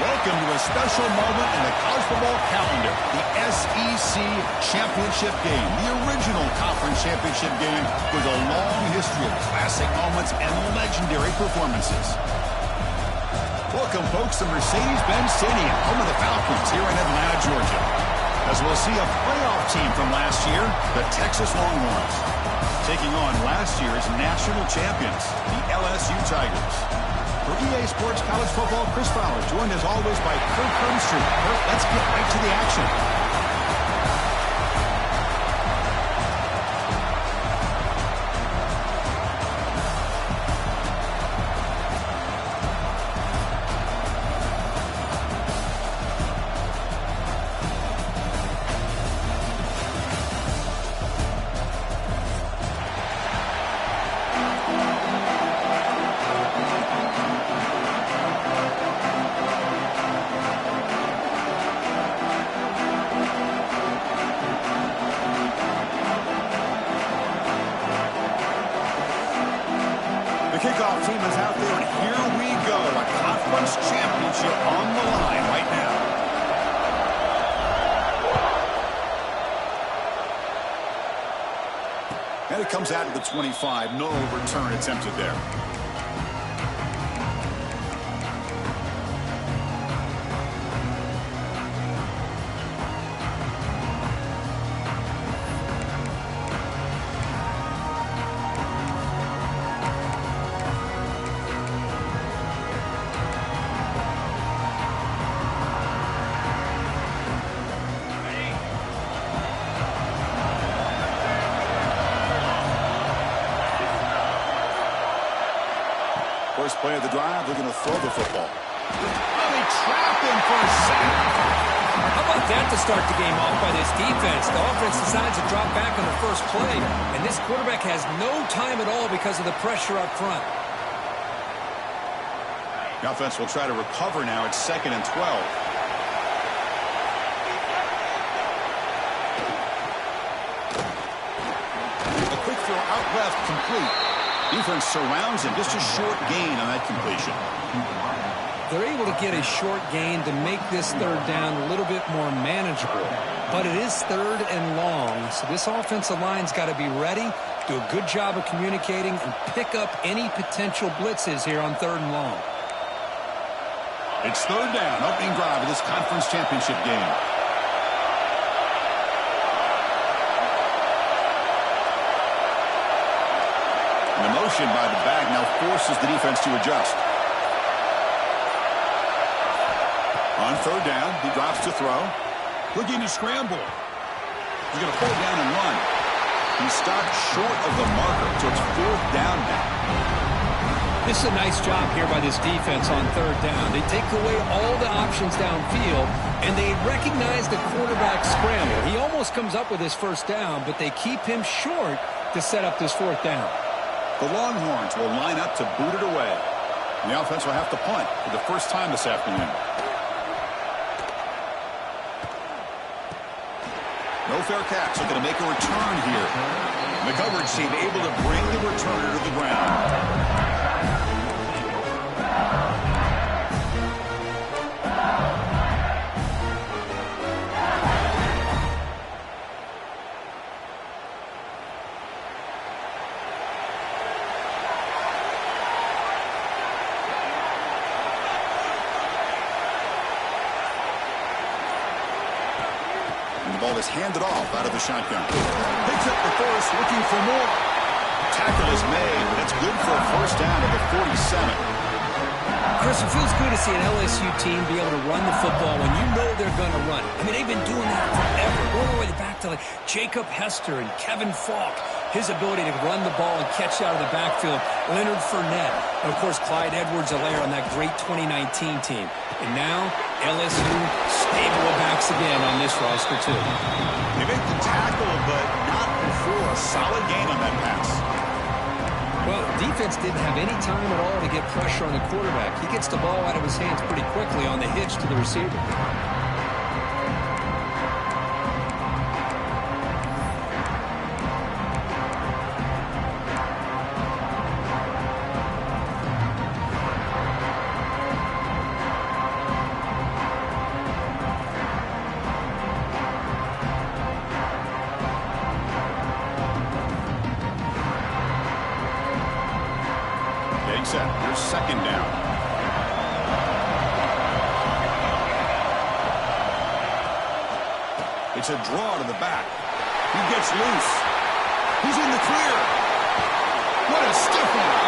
Welcome to a special moment in the college football calendar, the SEC Championship Game, the original conference championship game with a long history of classic moments and legendary performances. Welcome, folks, to Mercedes-Benz Stadium, home of the Falcons here in Atlanta, Georgia. As we'll see a playoff team from last year, the Texas Longhorns, taking on last year's national champions, the LSU Tigers. For EA Sports College Football, Chris Fowler, joined as always by Kirk Hermstreet. Kirk, let's get right to the action. Kickoff team is out there, and here we go. A conference championship on the line right now. And it comes out of the 25. No return attempted there. First play of the drive, they're going to throw the football. Oh, they trapped him for a sack. How about that to start the game off by this defense? The offense decides to drop back on the first play, and this quarterback has no time at all because of the pressure up front. The offense will try to recover now. It's 2nd and 12. A quick throw out left, complete. Defense surrounds him. Just a short gain on that completion. They're able to get a short gain to make this third down a little bit more manageable. But it is 3rd and long, so this offensive line's got to be ready, do a good job of communicating, and pick up any potential blitzes here on 3rd and long. It's 3rd down, opening drive of this conference championship game. The motion by the back now forces the defense to adjust. On 3rd down, he drops to throw. Looking to scramble. He's going to pull down and run. He's stopped short of the marker, so it's 4th down now. This is a nice job here by this defense on 3rd down. They take away all the options downfield, and they recognize the quarterback scramble. He almost comes up with his 1st down, but they keep him short to set up this 4th down. The Longhorns will line up to boot it away. The offense will have to punt for the first time this afternoon. No fair catch. Looking to make a return here. The coverage team able to bring the returner to the ground. The ball is handed off out of the shotgun. Picks up the first, looking for more. Tackle is made, but it's good for a 1st down at the 47. Chris, it feels good to see an LSU team be able to run the football when you know they're going to run it. I mean, they've been doing that forever, all the way back back to like Jacob Hester and Kevin Falk. His ability to run the ball and catch out of the backfield. Leonard Fournette. And, of course, Clyde Edwards-Helaire on that great 2019 team. And now, LSU stable of backs again on this roster, too. They make the tackle, but not before a solid gain on that pass. Well, defense didn't have any time at all to get pressure on the quarterback. He gets the ball out of his hands pretty quickly on the hitch to the receiver. Set. Here's second down. It's a draw to the back. He gets loose. He's in the clear. What a stiff one.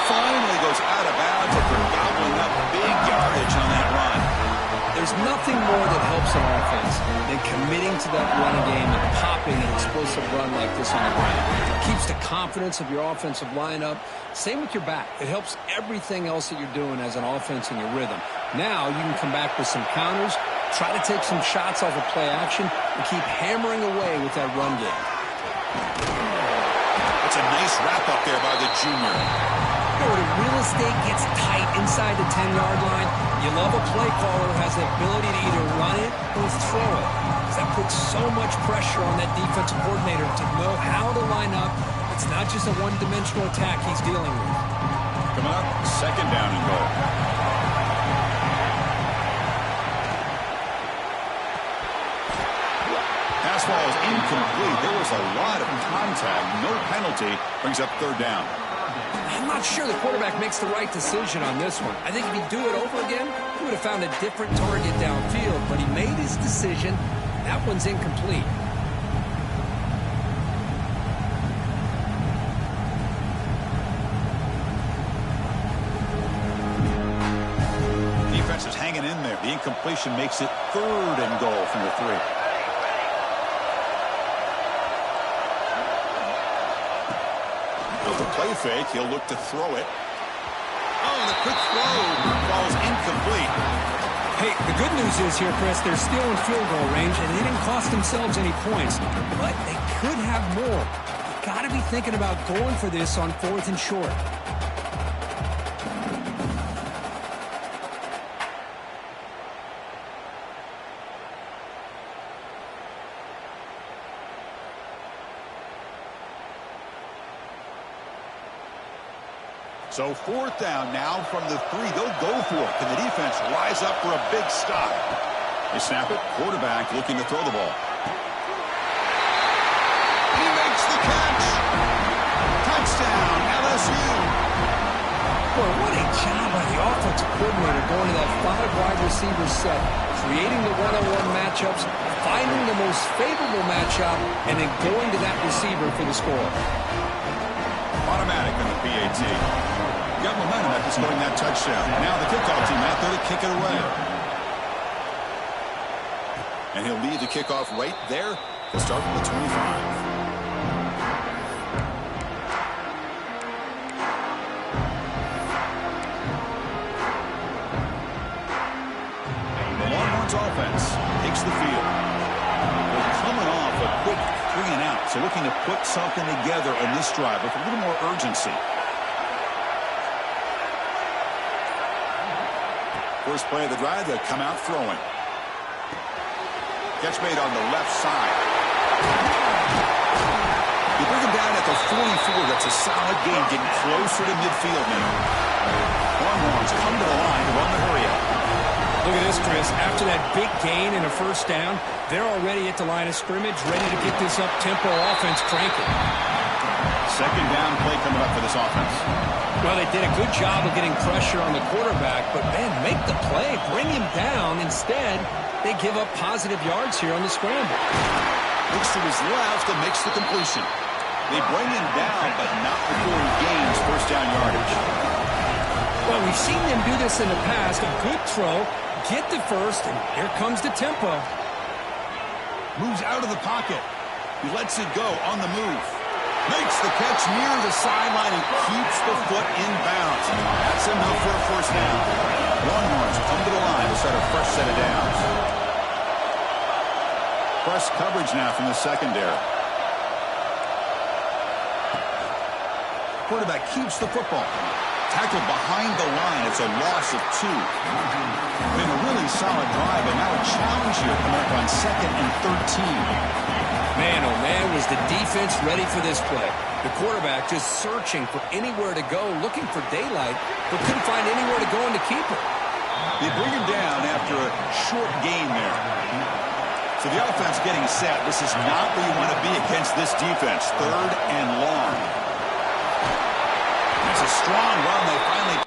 Finally goes out of bounds after gobbling up big yardage on that run. There's nothing more that helps an offense than committing to that running game and popping an explosive run like this on the ground. It keeps the confidence of your offensive lineup. Same with your back. It helps everything else that you're doing as an offense in your rhythm. Now you can come back with some counters, try to take some shots off of play action, and keep hammering away with that run game. It's a nice wrap-up there by the junior. When the real estate gets tight inside the 10-yard line, you love a play caller who has the ability to either run it or throw it. Because that puts so much pressure on that defensive coordinator to know how to line up. It's not just a one-dimensional attack he's dealing with. Coming up, second down and goal. Pass ball is incomplete. There was a lot of contact. No penalty. Brings up third down. I'm not sure the quarterback makes the right decision on this one. I think if he'd do it over again, he would have found a different target downfield. But he made his decision. That one's incomplete. Defense is hanging in there. The incompletion makes it third and goal from the 3. Play fake, he'll look to throw it. Oh, the quick throw falls incomplete. Hey, the good news is here, Chris, they're still in field goal range, and they didn't cost themselves any points, but they could have more. You got to be thinking about going for this on 4th and short. So 4th down now from the 3. They'll go for it. Can the defense rise up for a big stop? They snap it. Quarterback looking to throw the ball. He makes the catch. Touchdown, LSU. Boy, what a job by the offensive coordinator going to that 5 wide receiver set, creating the one-on-one matchups, finding the most favorable matchup, and then going to that receiver for the score. Automatic on the PAT. Got momentum after scoring that touchdown. Now the kickoff team out there to kick it away. And he'll lead the kickoff right there. He'll start from the 25. The Longhorns offense takes the field. They're coming off a quick 3 and out, so looking to put something together on this drive with a little more urgency. First play of the drive, they'll come out throwing. Catch made on the left side. You bring him down at the 44. That's a solid gain, getting closer to midfield now. Longhorns come to the line to run the hurry up. Look at this, Chris. After that big gain and a first down, they're already at the line of scrimmage, ready to get this up-tempo offense cranking. Second down play coming up for this offense. Well, they did a good job of getting pressure on the quarterback, but, man, make the play. Bring him down. Instead, they give up positive yards here on the scramble. Looks to his left and makes the completion. They bring him down, but not before he gains first down yardage. Well, we've seen them do this in the past. A good throw, get to first, and here comes the tempo. Moves out of the pocket. He lets it go on the move. Makes the catch near the sideline and keeps the foot in bounds. That's enough for a first down. Longhorns come to the line to start a fresh set of downs. Press coverage now from the secondary. Quarterback keeps the football. Tackled behind the line. It's a loss of 2. Been a really solid drive, and now a challenge here coming up on 2nd and 13. Man, oh man, was the defense ready for this play. The quarterback just searching for anywhere to go, looking for daylight, but couldn't find anywhere to go in the keeper. They bring him down after a short gain there. So the offense getting set. This is not where you want to be against this defense. 3rd and long. It's a strong run. They finally...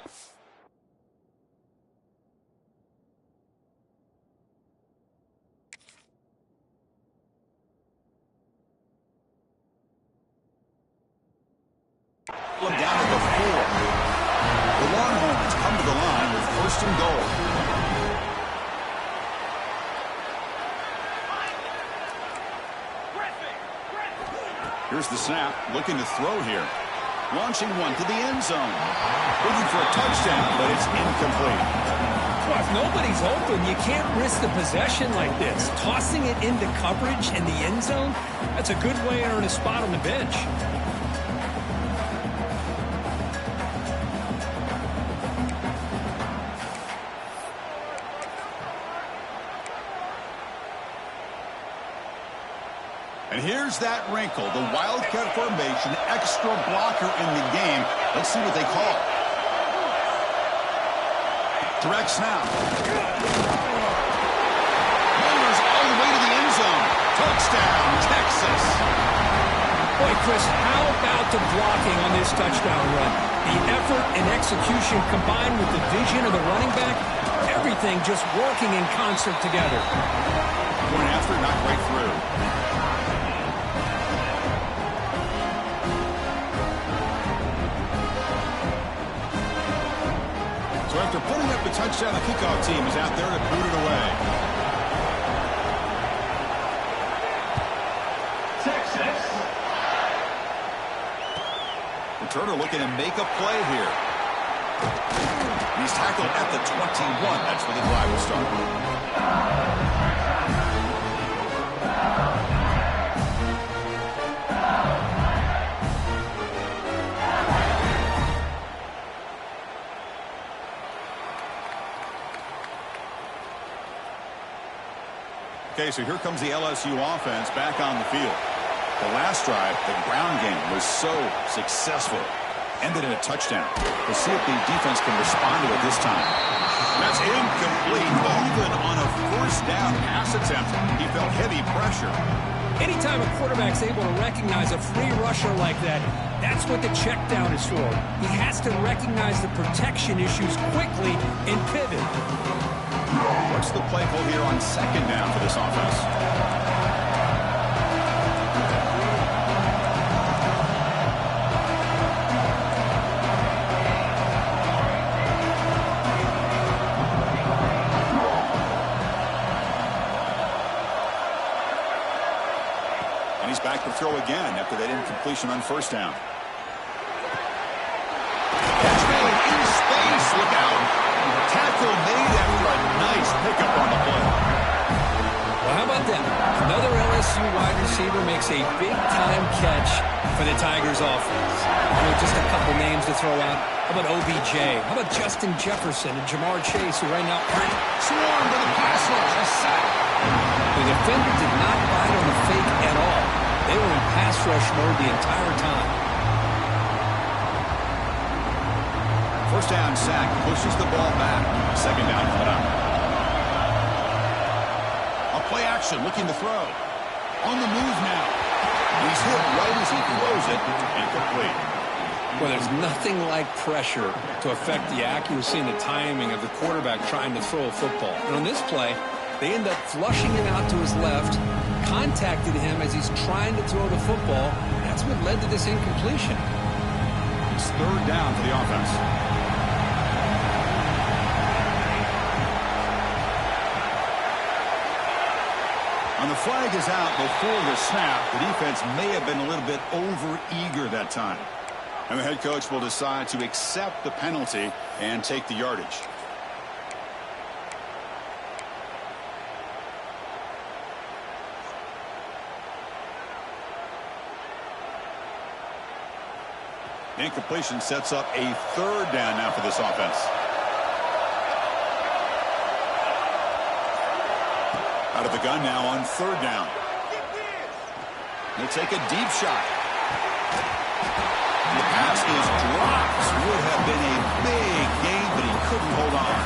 down at the 4. The Longhorns come to the line with 1st and goal. Here's the snap, looking to throw here. Launching one to the end zone. Looking for a touchdown, but it's incomplete. Well, if nobody's open, you can't risk the possession like this. Tossing it into coverage in the end zone, that's a good way to earn a spot on the bench. And here's that wrinkle, the Wildcat formation, extra blocker in the game. Let's see what they call. Direct snap. Runners all the way to the end zone. Touchdown, Texas. Boy, Chris, how about the blocking on this touchdown run? The effort and execution combined with the vision of the running back, everything just working in concert together. Point after, not right through. So after putting up the touchdown, the kickoff team is out there to boot it away. Texas. Returner looking to make a play here. He's tackled at the 21. That's where the drive will start. Okay, so here comes the LSU offense back on the field. The last drive, the ground game, was so successful. Ended in a touchdown. We'll see if the defense can respond to it this time. That's incomplete. Even on a first down pass attempt, he felt heavy pressure. Anytime a quarterback's able to recognize a free rusher like that, that's what the check down is for. He has to recognize the protection issues quickly and pivot. What's the play call here on 2nd down for this offense? And he's back to throw again after that incompletion on 1st down. Catch made in space. Look out. Tackle made after a nice pickup on the play. Well, how about that? Another LSU wide receiver makes a big-time catch for the Tigers offense. Just a couple names to throw out. How about OBJ? How about Justin Jefferson and Jamar Chase, who right now Swarm to the pass rush. A sack. The defender did not bite on the fake at all. They were in pass rush mode the entire time. First down sack, pushes the ball back. 2nd down coming up. A play action, looking to throw. On the move now. He's hit right as he throws it. Incomplete. Well, there's nothing like pressure to affect the accuracy and the timing of the quarterback trying to throw a football. And on this play, they end up flushing him out to his left, contacted him as he's trying to throw the football. That's what led to this incompletion. It's 3rd down for the offense. And the flag is out before the snap. The defense may have been a little bit over-eager that time. And the head coach will decide to accept the penalty and take the yardage. Incompletion sets up a third down now for this offense. Out of the gun now on third down. He'll take a deep shot. The pass is dropped. Would have been a big gain, but he couldn't hold on.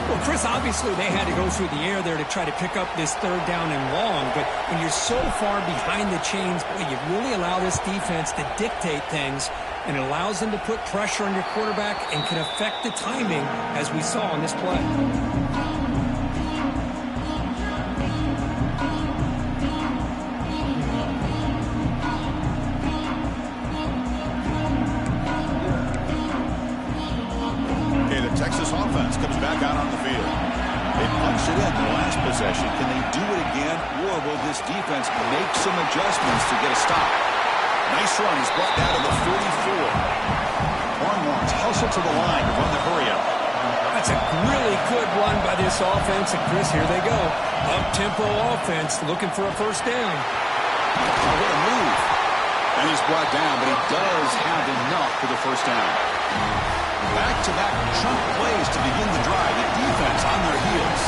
Well, Chris, obviously they had to go through the air there to try to pick up this third down and long, but when you're so far behind the chains, boy, you really allow this defense to dictate things, and it allows them to put pressure on your quarterback and can affect the timing, as we saw on this play. Texas offense comes back out on the field. They punched it in the last possession. Can they do it again, or will this defense make some adjustments to get a stop? Nice run. He's brought down to the 44. Longhorns hustle to the line to run the hurry-up. That's a really good run by this offense, and Chris, here they go. Up-tempo offense looking for a first down. Oh, what a move. And he's brought down, but he does have enough for the first down. Back-to-back chunk plays to begin the drive. The defense on their heels.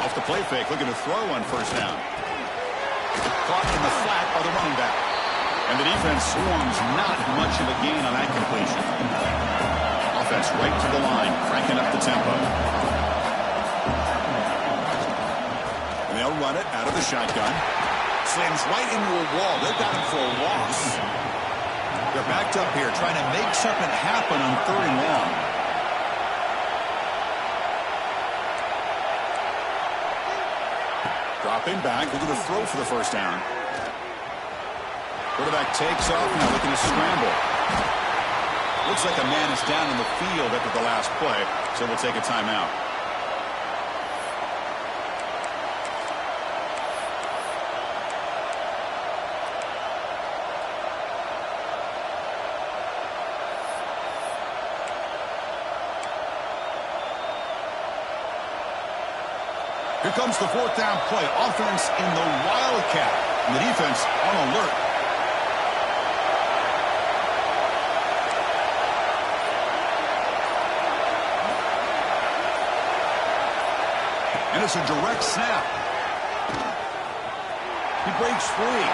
Off the play fake, looking to throw on first down. Caught in the flat by the running back. And the defense swarms not much of a gain on that completion. Offense right to the line, cranking up the tempo. And they'll run it out of the shotgun. Slams right into a wall. They've got him for a loss. They're backed up here trying to make something happen on third and long. Dropping back, looking to throw for the first down. Quarterback takes off now, looking to scramble. Looks like a man is down in the field after the last play, so we'll take a timeout. Here comes the fourth down play. Offense in the Wildcat. And the defense on alert. And it's a direct snap. He breaks free.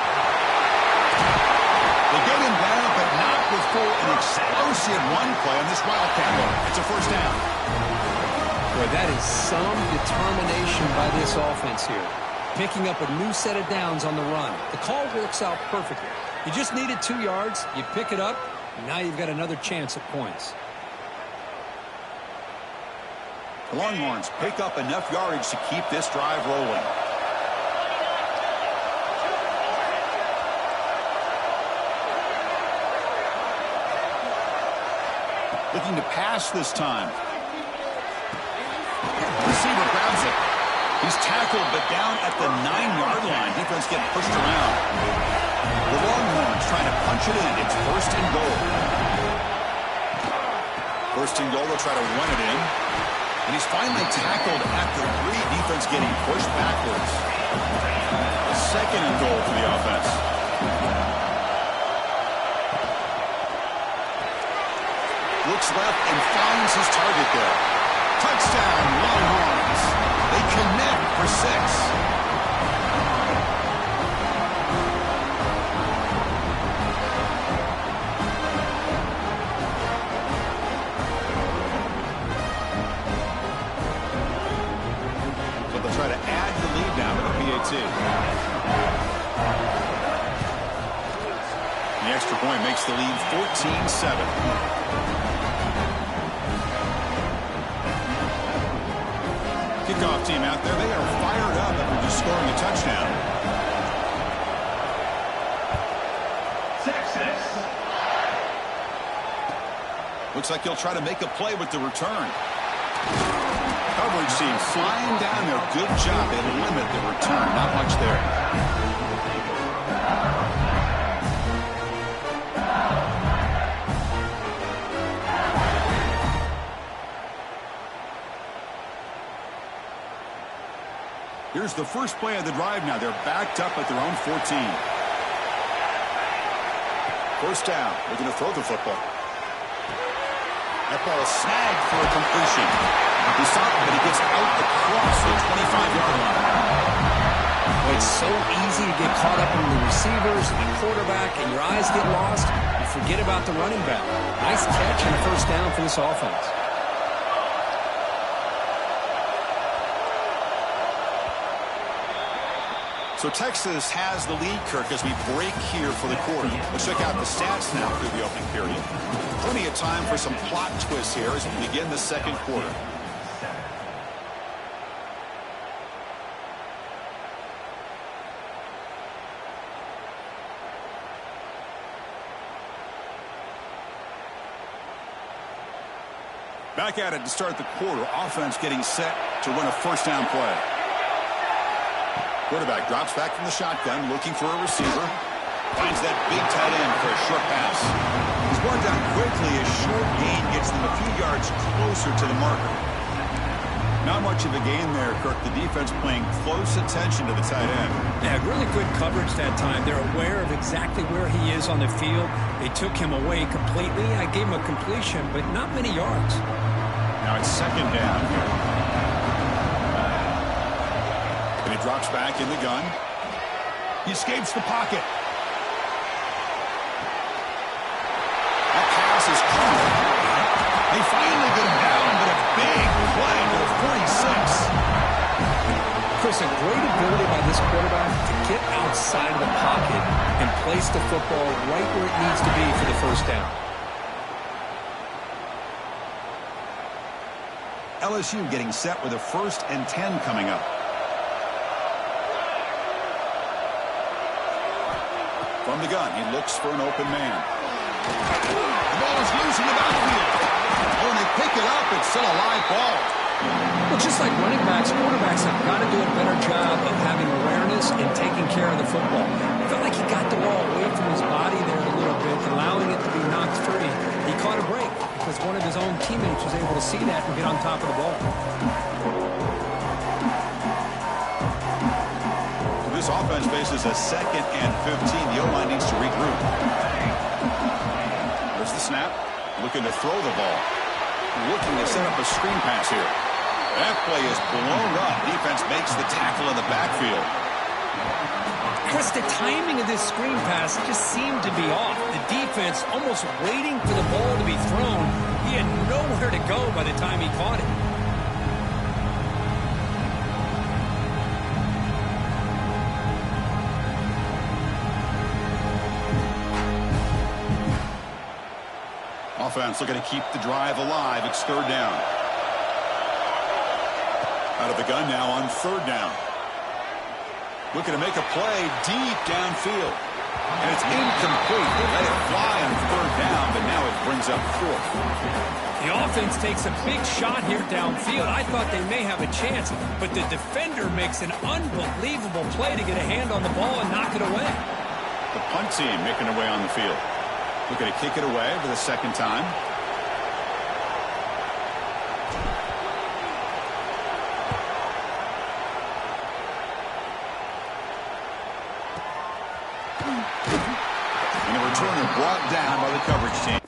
They get him down, but not before an explosive run play on this Wildcat look. It's a first down. Boy, that is some determination by this offense here. Picking up a new set of downs on the run. The call works out perfectly. You just needed 2 yards. You pick it up. And now you've got another chance at points. The Longhorns pick up enough yardage to keep this drive rolling. Looking to pass this time. Receiver grabs it. He's tackled, but down at the 9-yard line. Defense getting pushed around. The Longhorns trying to punch it in. It's first and goal. First and goal, they'll try to run it in. And he's finally tackled at the 3. Defense getting pushed backwards. A second and goal for the offense. Looks left and finds his target there. Touchdown, Longhorns. They connect for 6. So they'll try to add the lead now to the PAT. The extra point makes the lead 14-7. Kickoff team out there, they are fired up after just scoring a touchdown. Looks like he'll try to make a play with the return. Coverage seems flying down there. Good job. They limit the return. Not much there. Here's the first play of the drive now. They're backed up at their own 14. First down. They're going to throw the football. That ball is snagged for a completion. He stopped, but he gets out across the 25-yard line. Well, it's so easy to get caught up in the receivers and the quarterback, and your eyes get lost. You forget about the running back. Nice catch and a first down for this offense. So Texas has the lead, Kirk, as we break here for the quarter. Let's check out the stats now through the opening period. Plenty of time for some plot twists here as we begin the second quarter. Back at it to start the quarter. Offense getting set to run a first down play. Quarterback drops back from the shotgun, looking for a receiver. Finds that big tight end for a short pass. He's brought down quickly. A short gain gets them a few yards closer to the marker. Not much of a gain there, Kirk. The defense paying close attention to the tight end. They had really good coverage that time. They're aware of exactly where he is on the field. They took him away completely. I gave him a completion, but not many yards. Now it's second down here. And he drops back in the gun. He escapes the pocket. That pass is caught. They finally get him down, but a big play to the 46. Chris, a great ability by this quarterback to get outside of the pocket and place the football right where it needs to be for the first down. LSU getting set with a 1st and 10 coming up. From the gun, he looks for an open man. The ball is loose in the backfield. Oh, and they pick it up. It's still a live ball. Well, just like running backs, quarterbacks have got to do a better job of having awareness and taking care of the football. I felt like he got the ball away from his body there a little bit, allowing it to be knocked free. He caught a break because one of his own teammates was able to see that and get on top of the ball. This offense faces a 2nd and 15. The O-line needs to regroup. There's the snap. Looking to throw the ball. Looking to set up a screen pass here. That play is blown up. Defense makes the tackle in the backfield. Chris, the timing of this screen pass just seemed to be off. The defense almost waiting for the ball to be thrown. He had nowhere to go by the time he caught it. Offense looking to keep the drive alive. It's 3rd down. Out of the gun now on 3rd down. Looking to make a play deep downfield. And it's incomplete. They let it fly on 3rd down, but now it brings up 4th. The offense takes a big shot here downfield. I thought they may have a chance, but the defender makes an unbelievable play to get a hand on the ball and knock it away. The punt team making their way on the field. Looking to kick it away for the 2nd time. And the returner brought down by the coverage team.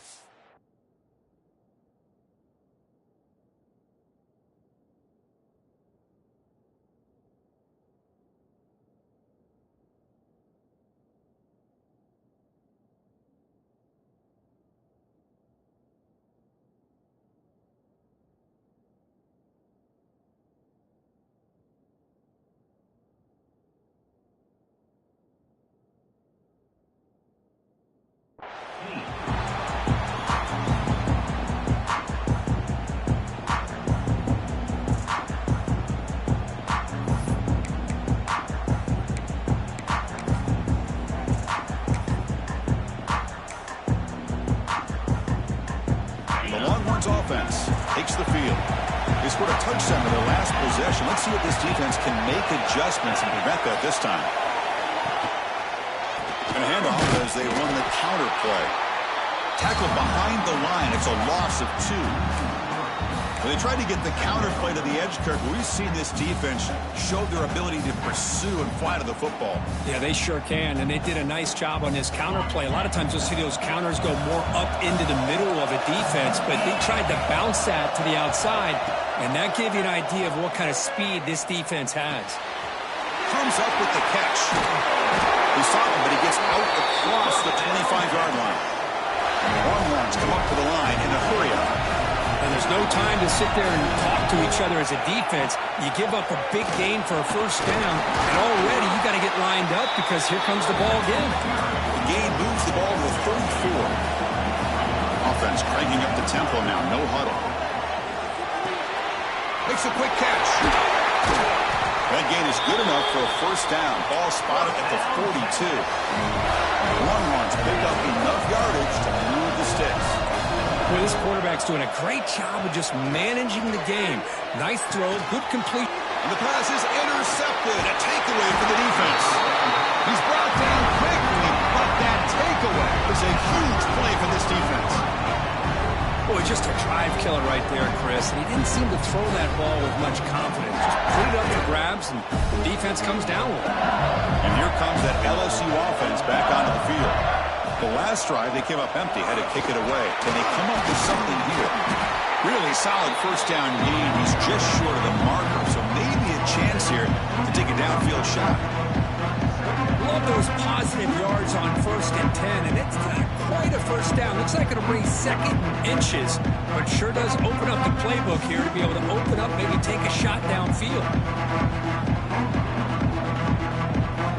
They scored a touchdown with their last possession. Let's see if this defense can make adjustments and prevent that this time. And a handoff as they run the counter play. Tackled behind the line. It's a loss of 2. Well, they tried to get the counter play to the edge, Kirk. We've seen this defense show their ability to pursue and fly to the football. Yeah, they sure can, and they did a nice job on this counter play. A lot of times you'll see those counters go more up into the middle of a defense, but they tried to bounce that to the outside, and that gave you an idea of what kind of speed this defense has. Comes up with the catch. He saw him, but he gets out across the 25-yard line. Longhorns come up to the line in a hurry-up. And there's no time to sit there and talk to each other as a defense. You give up a big gain for a first down, and already you got to get lined up because here comes the ball again. The gain moves the ball to 34. Offense cranking up the tempo now. No huddle. Makes a quick catch. That gain is good enough for a first down. Ball spotted at the 42. Longhorns pick up enough yardage to move the sticks. Boy, this quarterback's doing a great job of just managing the game. Nice throw, good complete. And the pass is intercepted. A takeaway for the defense. He's brought down quickly, but that takeaway is a huge play for this defense. Boy, just a drive killer right there, Chris. And he didn't seem to throw that ball with much confidence. Just put it up for grabs, and the defense comes down with it. And here comes that LSU offense back onto the field. The last drive, they came up empty, had to kick it away. Can they come up with something here? Really solid first down gain. He's just short of the marker, so maybe a chance here to take a downfield shot. Love those positive yards on 1st and 10, and it's not quite a first down. Looks like it'll bring 2nd and inches, but sure does open up the playbook here to be able to open up, maybe take a shot downfield.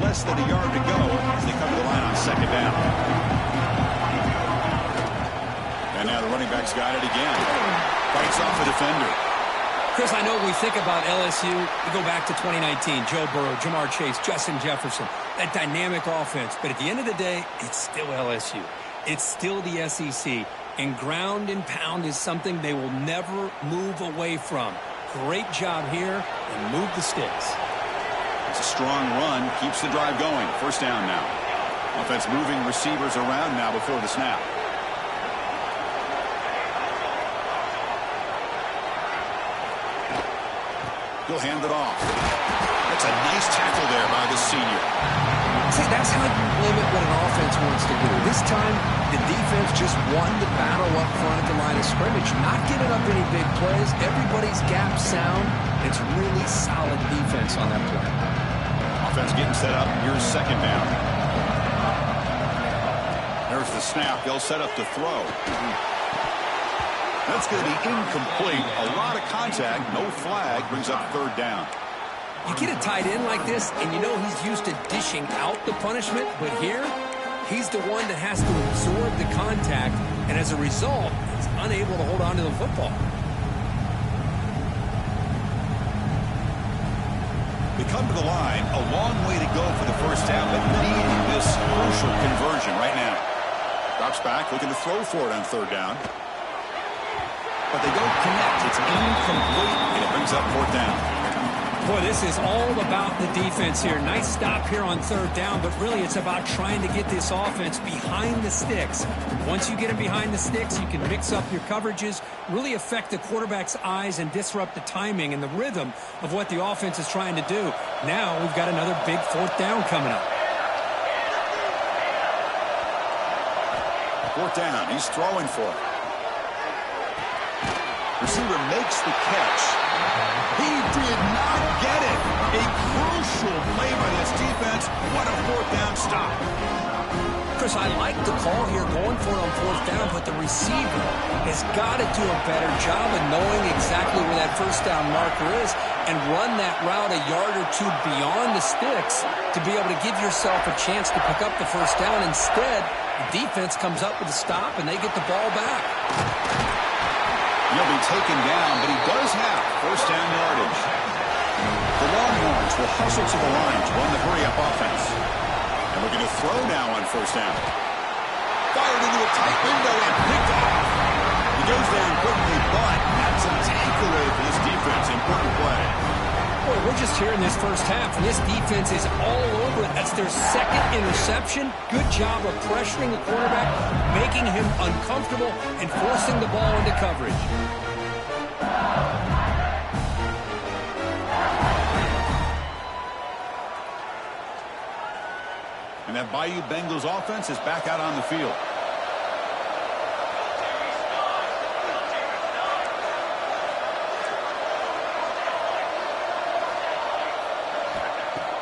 Less than a yard to go as they come to the line on 2nd down. And now the running back's got it again. Fights off the defender. Chris, I know when we think about LSU, we go back to 2019. Joe Burrow, Jamar Chase, Justin Jefferson, that dynamic offense. But at the end of the day, it's still LSU. It's still the SEC. And ground and pound is something they will never move away from. Great job here, and move the sticks. It's a strong run, keeps the drive going. First down now. Offense moving receivers around now before the snap. He'll hand it off. That's a nice tackle there by the senior. See, that's how you limit what an offense wants to do. This time, the defense just won the battle up front at the line of scrimmage. Not giving up any big plays. Everybody's gap sound. It's really solid defense on that play. Offense getting set up. Here's 2nd down. There's the snap. They'll set up to throw. That's going to be incomplete. A lot of contact. No flag. Brings up 3rd down. You get a tight end like this, and you know he's used to dishing out the punishment, but here, he's the one that has to absorb the contact, and as a result, he's unable to hold on to the football. They come to the line. A long way to go for the first down, but need this crucial conversion right now. Drops back, looking to throw for it on 3rd down. But they don't connect. It's incomplete, and it brings up 4th down. Boy, this is all about the defense here. Nice stop here on 3rd down, but really it's about trying to get this offense behind the sticks. Once you get them behind the sticks, you can mix up your coverages, really affect the quarterback's eyes and disrupt the timing and the rhythm of what the offense is trying to do. Now we've got another big 4th down coming up. 4th down. He's throwing for it. Receiver makes the catch. He did not get it. A crucial play by this defense. What a 4th down stop. Chris, I like the call here going for it on 4th down, but the receiver has got to do a better job of knowing exactly where that 1st down marker is and run that route a yard or 2 beyond the sticks to be able to give yourself a chance to pick up the 1st down. Instead, the defense comes up with a stop and they get the ball back. He'll be taken down, but he does have 1st down yardage. The Longhorns will hustle to the line to run the hurry-up offense. And looking to throw now on 1st down. Fired into a tight window and picked off. He goes down quickly, but that's a takeaway for this defense. Important play. Boy, we're just here in this first half, and this defense is all over it. That's their second interception. Good job of pressuring the quarterback, making him uncomfortable, and forcing the ball into coverage. And that Bayou Bengals offense is back out on the field.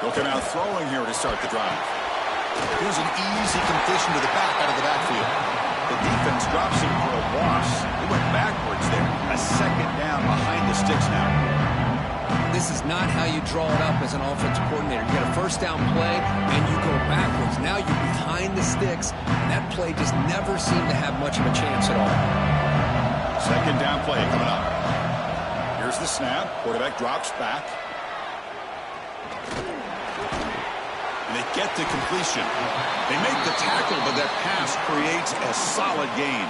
Looking out throwing here to start the drive. Here's an easy completion to the back out of the backfield. The defense drops him for a loss. They went backwards there. A second down behind the sticks now. This is not how you draw it up as an offensive coordinator. You get a first down play, and you go backwards. Now you're behind the sticks, and that play just never seemed to have much of a chance at all. Second down play coming up. Here's the snap. Quarterback drops back. And they get the completion. They make the tackle, but that pass creates a solid gain.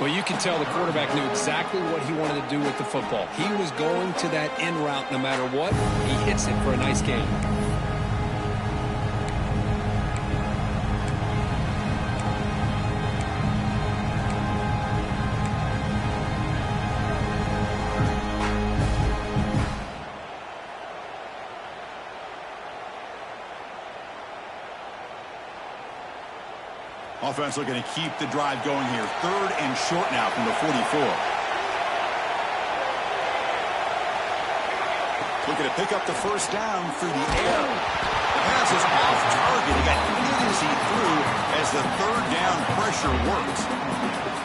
Well, you can tell the quarterback knew exactly what he wanted to do with the football. He was going to that end route no matter what. He hits it for a nice gain. Offense looking to keep the drive going here. Third and short now from the 44. Looking to pick up the first down through the air. The pass is off target. He got hit as he threw as the third down pressure worked.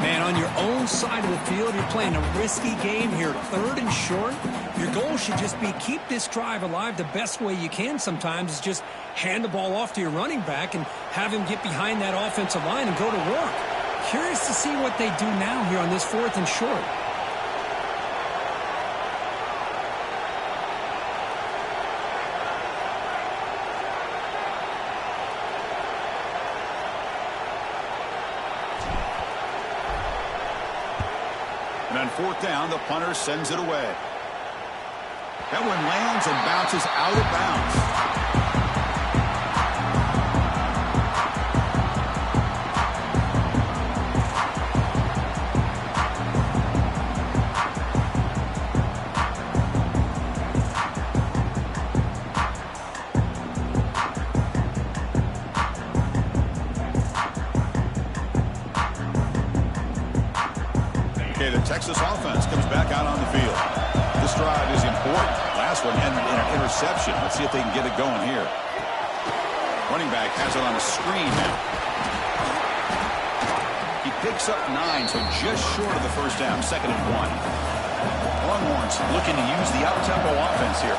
Man, on your own side of the field, you're playing a risky game here. Third and short. Your goal should just be keep this drive alive the best way you can sometimes is just hand the ball off to your running back and have him get behind that offensive line and go to work. Curious to see what they do now here on this fourth and short. And on fourth down, the punter sends it away. That one lands and bounces out of bounds. Okay, the Texas offense comes back out on the field. This drive is important. Last one ended in an interception. Let's see if they can get it going here. Running back has it on a screen now. He picks up 9, so just short of the first down. Second and 1. Longhorns looking to use the up-tempo offense here.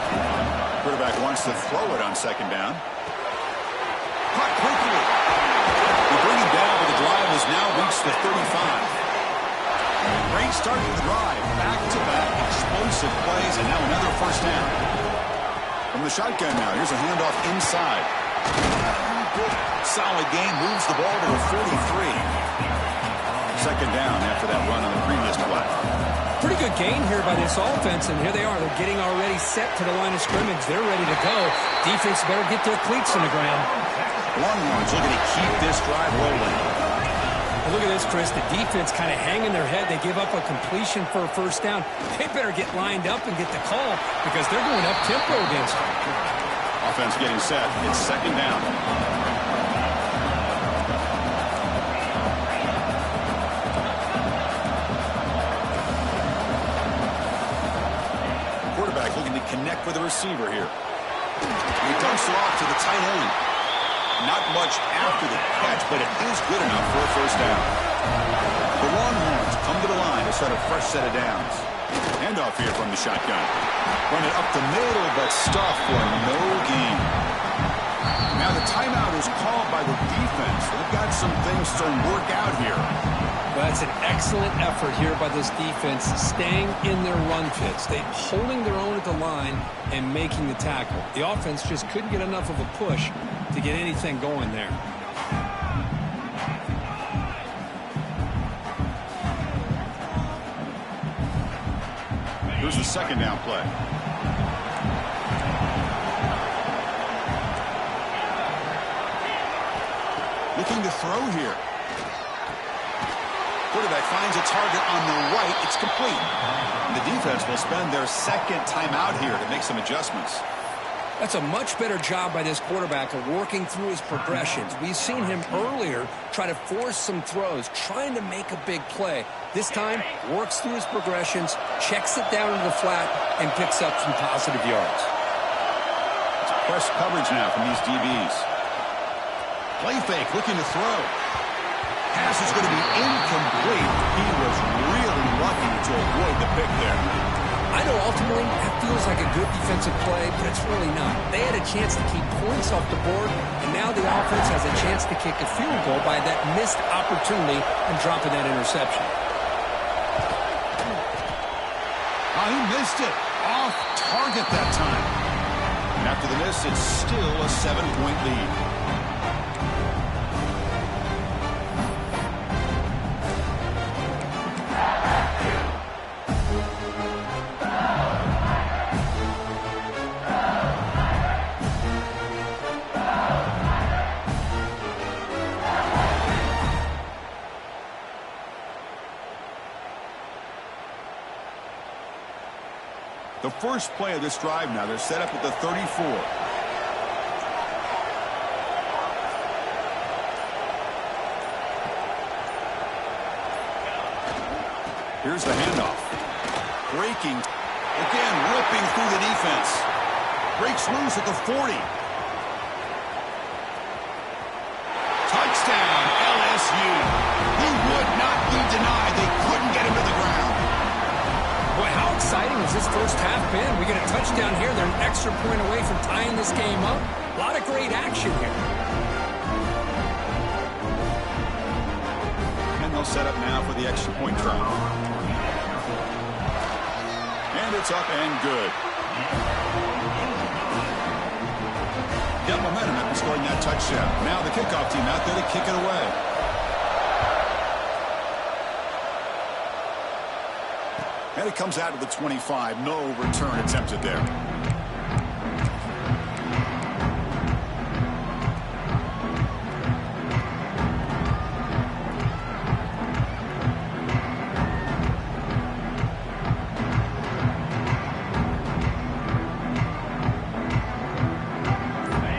Quarterback wants to throw it on second down. Caught quickly. They bring him down, but the drive has now reached the 35. Great start to the drive. Back-to-back explosive plays, and now another first down. From the shotgun now, here's a handoff inside. Solid gain, moves the ball to the 43. Second down after that run on the previous play. Pretty good gain here by this offense, and here they are. They're getting already set to the line of scrimmage. They're ready to go. Defense better get their cleats in the ground. Longhorns looking to keep this drive rolling. Look at this, Chris. The defense kind of hanging their head. They give up a completion for a first down. They better get lined up and get the call because they're going up-tempo against them. Offense getting set. It's second down. Quarterback looking to connect with the receiver here. He dumps it off to the tight end. Not much after the catch, but it is good enough for a first down. The Longhorns come to the line to start a fresh set of downs. Handoff here from the shotgun. Run it up the middle, but stuffed for no gain. Now the timeout is called by the defense. They've got some things to work out here. Well, that's an excellent effort here by this defense, staying in their run fits. They're holding their own at the line and making the tackle. The offense just couldn't get enough of a push to get anything going there. Here's the second down play. Looking to throw here. Quarterback finds a target on the right. It's complete. And the defense will spend their second timeout here to make some adjustments. That's a much better job by this quarterback of working through his progressions. We've seen him earlier try to force some throws, trying to make a big play. This time, works through his progressions, checks it down into the flat, and picks up some positive yards. It's press coverage now from these DBs. Play fake, looking to throw. Pass is going to be incomplete. He was really lucky to avoid the pick there. I know ultimately that feels like a good defensive play, but it's really not. They had a chance to keep points off the board, and now the offense has a chance to kick a field goal by that missed opportunity and dropping that interception. Oh, he missed it. Off target that time. And after the miss, it's still a 7-point lead. The first play of this drive now, they're set up at the 34. Here's the handoff. Breaking. Again, ripping through the defense. Breaks loose at the 40. Touchdown, LSU. He would not be denied. They couldn't get him to the ground. Boy, how exciting has this first half been? We get a touchdown here. They're an extra point away from tying this game up. A lot of great action here. And they'll set up now for the extra point try. And it's up and good. Got momentum after scoring that touchdown. Now the kickoff team out there to kick it away. And it comes out to the 25. No return attempted there.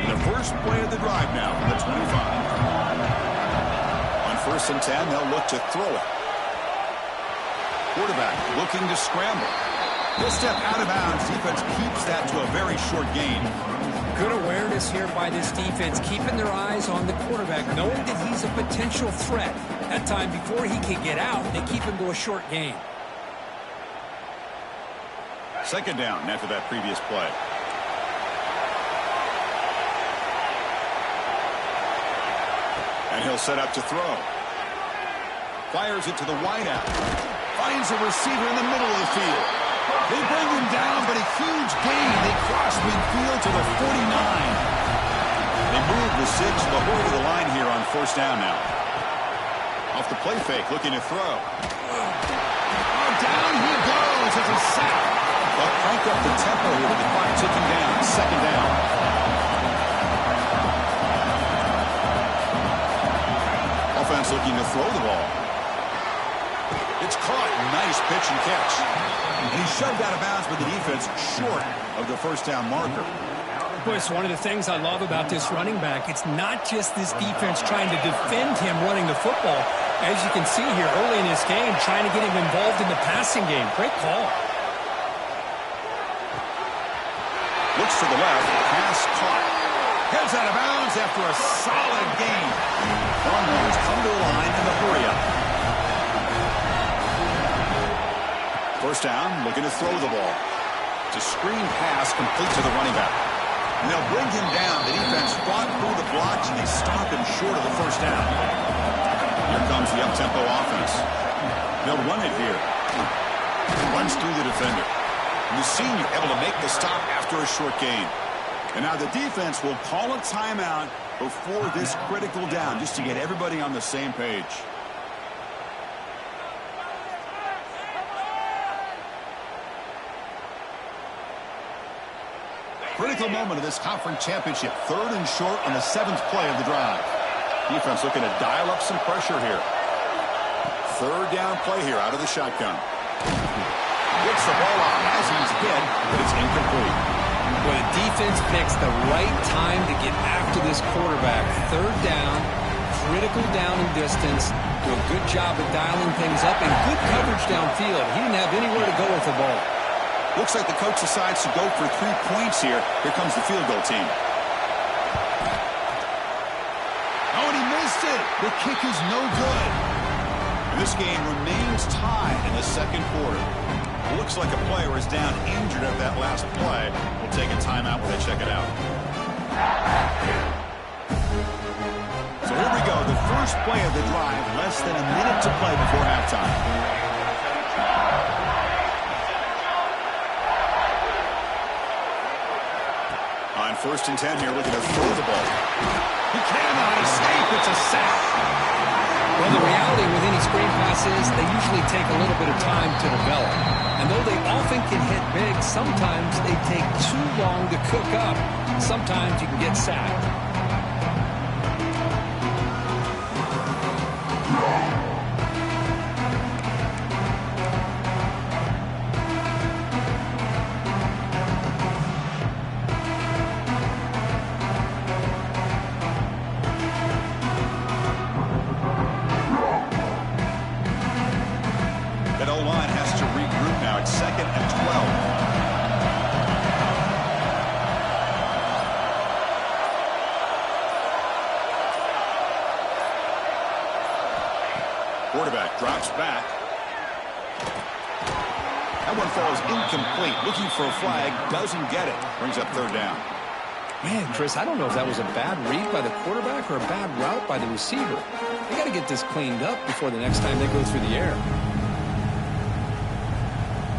The first play of the drive now from the 25. On 1st and 10, they'll look to throw it. Quarterback looking to scramble. He'll step out of bounds. Defense keeps that to a very short gain. Good awareness here by this defense, keeping their eyes on the quarterback, knowing that he's a potential threat. That time, before he can get out, they keep him to a short gain. Second down after that previous play. And he'll set up to throw. Fires it to the wideout. Finds a receiver in the middle of the field. They bring him down, but a huge gain. They cross midfield to the 49. They move the 6 before to the line here on 1st down now. Off the play fake, looking to throw. Oh, down he goes. It's a sack. They'll crank up the tempo here with the clock ticking down. 2nd down. Offense looking to throw the ball. It's caught. Nice pitch and catch. And he shoved out of bounds, but the defense short of the 1st down marker. Boy, it's one of the things I love about this running back. It's not just this defense trying to defend him running the football. As you can see here early in this game, trying to get him involved in the passing game. Great call. Looks to the left. Pass caught. Heads out of bounds after a solid gain. Longhorns come to the line in the hurry up. 1st down, looking to throw the ball. It's a screen pass complete to the running back. And they'll bring him down. The defense fought through the blocks, and they stop him short of the 1st down. Here comes the up-tempo offense. They'll run it here. Runs through the defender. And the senior able to make the stop after a short gain. And now the defense will call a timeout before this critical down, just to get everybody on the same page. Critical moment of this conference championship. 3rd and short on the 7th play of the drive. Defense looking to dial up some pressure here. 3rd down play here out of the shotgun. Gets the ball out as he's hit, but it's incomplete. Well, the defense picks the right time to get after this quarterback. 3rd down, critical down and distance. Do a good job of dialing things up and good coverage downfield. He didn't have anywhere to go with the ball. Looks like the coach decides to go for 3 points here. Here comes the field goal team. Oh, and he missed it. The kick is no good. This game remains tied in the 2nd quarter. Looks like a player is down injured at that last play. We'll take a timeout when they check it out. So here we go. The first play of the drive. Less than a minute to play before halftime. On 1st and 10 here, looking to throw the ball. He cannot escape. It's a sack. Well, the reality with any screen pass is they usually take a little bit of time to develop. And though they often can hit big, sometimes they take too long to cook up. Sometimes you can get sacked. Quarterback drops back. That one falls incomplete. Looking for a flag. Doesn't get it. Brings up 3rd down. Man, Chris, I don't know if that was a bad read by the quarterback or a bad route by the receiver. They got to get this cleaned up before the next time they go through the air.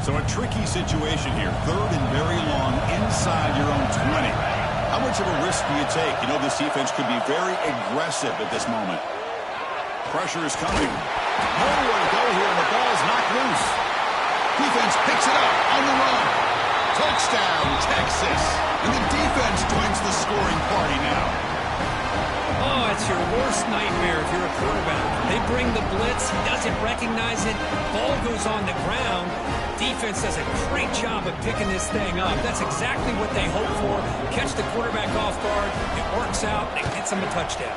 So a tricky situation here. 3rd and very long inside your own 20. How much of a risk do you take? You know this defense could be very aggressive at this moment. Pressure is coming. Nowhere to go here, and the ball's knocked loose. Defense picks it up on the run. Touchdown, Texas. And the defense joins the scoring party now. Oh, it's your worst nightmare if you're a quarterback. They bring the blitz. He doesn't recognize it. Ball goes on the ground. Defense does a great job of picking this thing up. That's exactly what they hope for. Catch the quarterback off guard. It works out. It gets them a touchdown.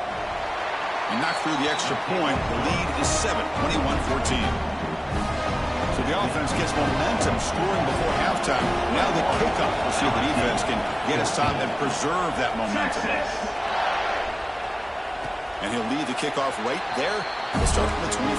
And knocked through the extra point. The lead is 7, 21-14. So the offense gets momentum scoring before halftime. Now the kickoff. We'll see if the defense can get a stop and preserve that momentum. And he'll lead the kickoff right there. We'll start from the 25.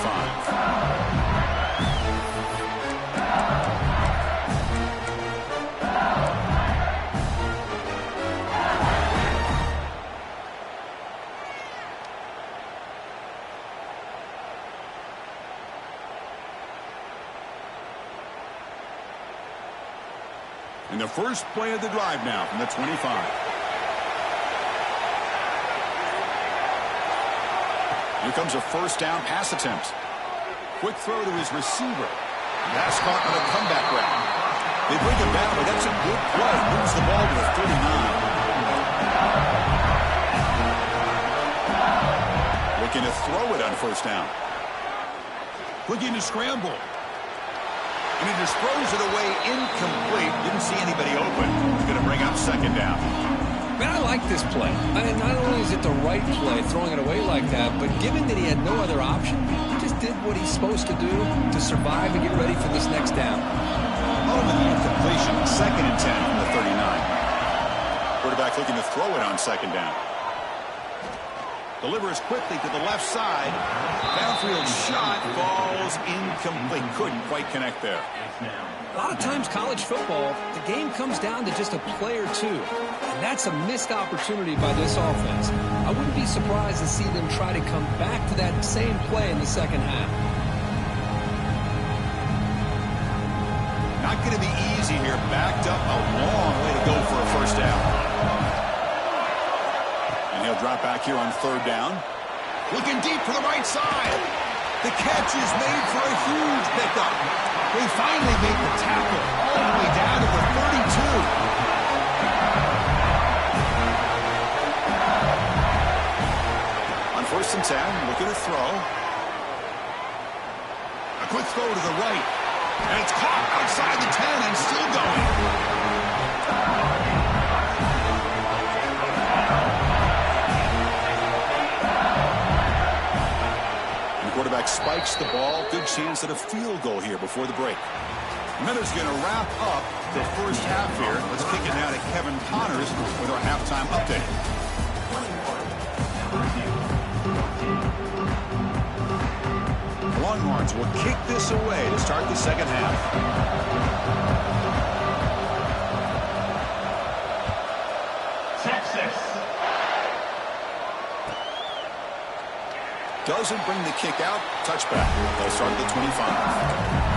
And the first play of the drive now from the 25. Here comes a 1st down pass attempt. Quick throw to his receiver. Pass caught on a comeback route. They bring him down, but that's a good play. Moves the ball to the 39. Looking to throw it on 1st down. Looking to scramble. And he just throws it away incomplete. Didn't see anybody open. He's going to bring up 2nd down. Man, I like this play. Not only is it the right play, throwing it away like that, but given that he had no other option, he just did what he's supposed to do to survive and get ready for this next down. Oh, and the incompletion. 2nd and 10 from the 39. Quarterback looking to throw it on 2nd down. Delivers quickly to the left side. Downfield shot falls incomplete. Couldn't quite connect there. A lot of times college football, the game comes down to just a play or two. And that's a missed opportunity by this offense. I wouldn't be surprised to see them try to come back to that same play in the 2nd half. Not going to be easy here. Backed up a long way to go for a 1st down. He'll drop back here on 3rd down. Looking deep for the right side. The catch is made for a huge pickup. They finally made the tackle all the way down to the 32. Quick throw to the right. And it's caught outside the 10 and still going. Quarterback spikes the ball. Good chance at a field goal here before the break. Miller's going to wrap up the first half here. Let's kick it now to Kevin Connors with our halftime update. Longhorns will kick this away to start the second half. Texas. Doesn't bring the kick out. Touchback. They'll start at the 25.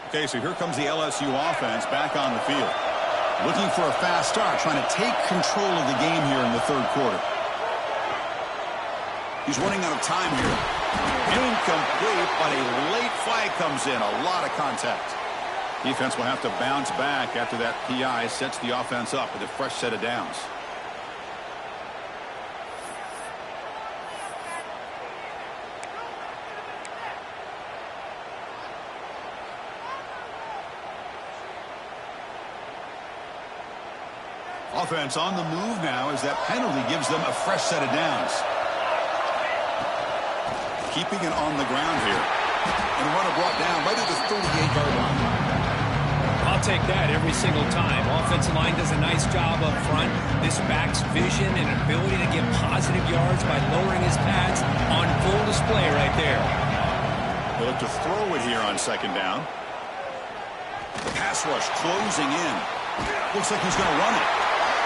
Okay, so here comes the LSU offense back on the field. Looking for a fast start, trying to take control of the game here in the third quarter. He's running out of time here. Incomplete, but a late flag comes in. A lot of contact. Defense will have to bounce back after that PI sets the offense up with a fresh set of downs. Offense on the move now as that penalty gives them a fresh set of downs. Keeping it on the ground here. And a runner brought down right at the 38-yard line. I'll take that every single time. Offensive line does a nice job up front. This back's vision and ability to get positive yards by lowering his pads on full display right there. They look to throw it here on second down. The pass rush closing in. Looks like he's going to run it.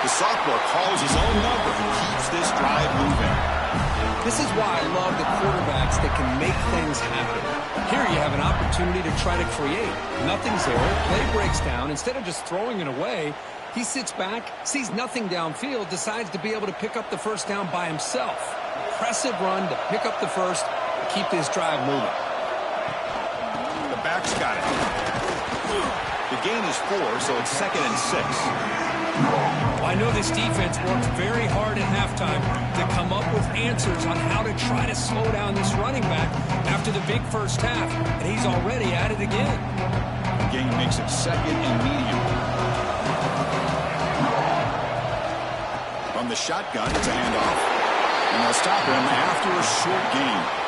The sophomore calls his own number and keeps this drive moving. This is why I love the quarterbacks that can make things happen. Here you have an opportunity to try to create. Nothing's there. Play breaks down. Instead of just throwing it away, he sits back, sees nothing downfield, decides to be able to pick up the first down by himself. Impressive run to pick up the first, keep this drive moving. The back's got it. The gain is 4, so it's 2nd and 6. I know this defense worked very hard at halftime to come up with answers on how to try to slow down this running back after the big first half, and he's already at it again. The gain makes it 2nd and medium. From the shotgun, it's a handoff. And they'll stop him after a short gain.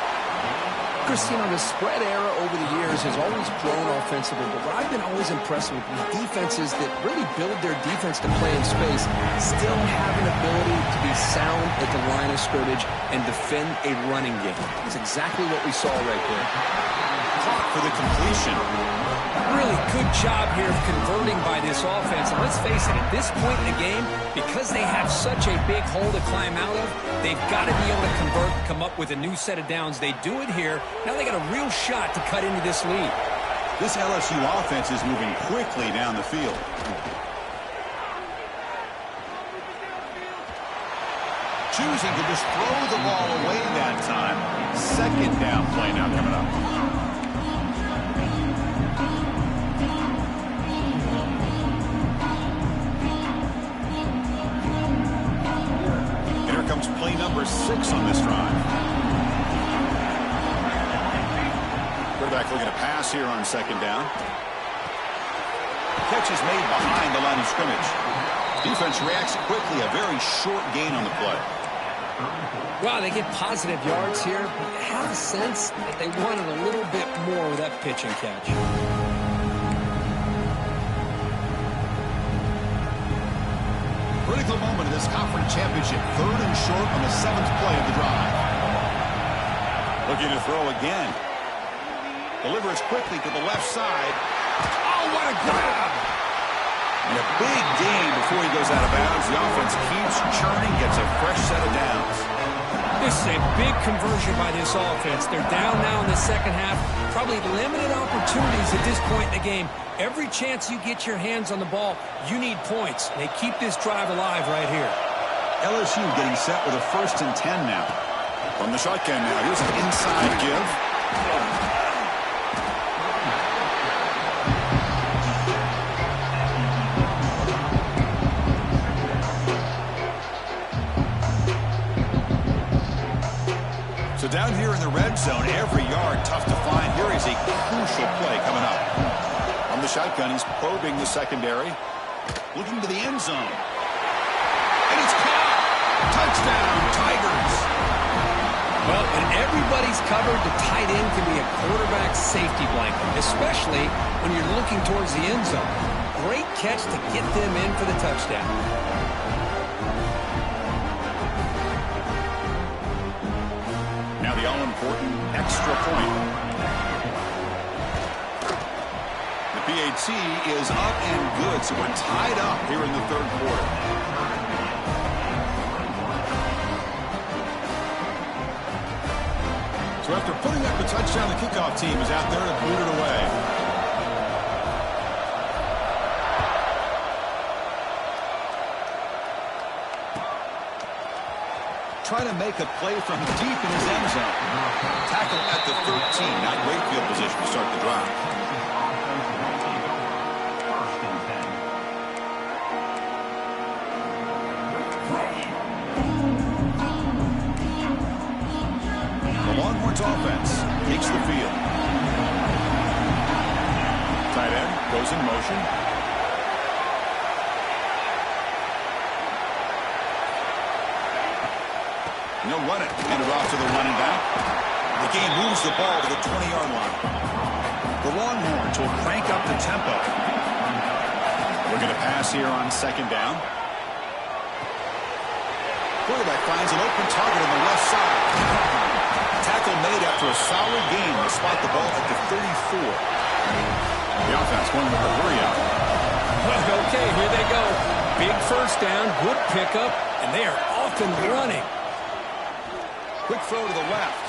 Christine, the spread era over the years has always grown offensively, but what I've been always impressed with is defenses that really build their defense to play in space still have an ability to be sound at the line of scrimmage and defend a running game. That's exactly what we saw right there. Caught for the completion. Really good job here of converting by this offense. And let's face it, at this point in the game, because they have such a big hole to climb out of, they've got to be able to convert, come up with a new set of downs. They do it here. Now they got a real shot to cut into this lead. This LSU offense is moving quickly down the field. Choosing to just throw the ball away that time. 2nd down play now coming up. Comes play number 6 on this drive. Quarterback looking to pass here on 2nd down. Catch is made behind the line of scrimmage. Defense reacts quickly. A very short gain on the play. Wow, they get positive yards here. But I have a sense that they wanted a little bit more with that pitch and catch. Critical moment of this conference championship. 3rd and short on the 7th play of the drive. Looking to throw again. Delivers quickly to the left side. Oh, what a grab! And a big gain before he goes out of bounds. The offense keeps churning, gets a fresh set of downs. This is a big conversion by this offense. They're down now in the second half. Probably limited opportunities at this point in the game. Every chance you get your hands on the ball, you need points. They keep this drive alive right here. LSU getting set with a 1st and 10 now. From the shotgun now, here's an inside give. end zone. Every yard tough to find. Here is a crucial play coming up. From the shotgun, he's probing the secondary. Looking to the end zone. And it's caught. Touchdown, Tigers. Well, when everybody's covered, the tight end can be a quarterback safety blanket, especially when you're looking towards the end zone. Great catch to get them in for the touchdown. Now the all-important extra point. The PAT is up and good, so we're tied up here in the third quarter. So after putting up a touchdown, the kickoff team is out there to boot it away. Trying to make a play from deep in his end zone. Tackle at the 13. Not great field position to start the drive. The Longhorns offense takes the field. Tight end goes in motion. And they'll run it. Hand it off to the running back. The game moves the ball to the 20-yard line. The Longhorns will crank up the tempo. We're going to pass here on second down. Quarterback finds an open target on the left side. Tackle made after a solid gain to spot the ball at the 34. The offense going with the hurry up. Okay, here they go. Big first down, good pickup, and they are off and running. Quick throw to the left.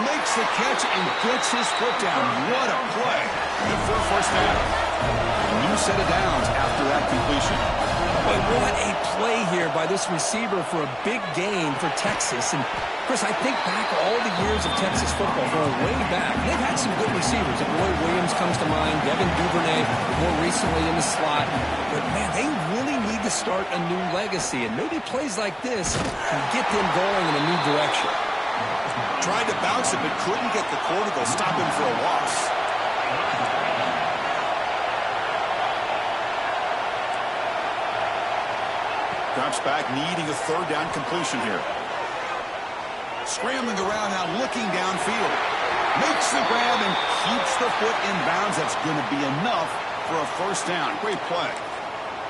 Makes the catch and gets his foot down. What a play. And for a first down. A new set of downs after that completion. But what a play here by this receiver for a big gain for Texas. And, Chris, I think back all the years of Texas football, going way back. They've had some good receivers. Roy Williams comes to mind, Devin Duvernay more recently in the slot. But, man, they really need to start a new legacy. And maybe plays like this can get them going in a new direction. Tried to bounce it, but couldn't get the corner to stop him for a loss. Drops back, needing a third down completion here. Scrambling around now, looking downfield. Makes the grab and keeps the foot in bounds. That's going to be enough for a first down. Great play.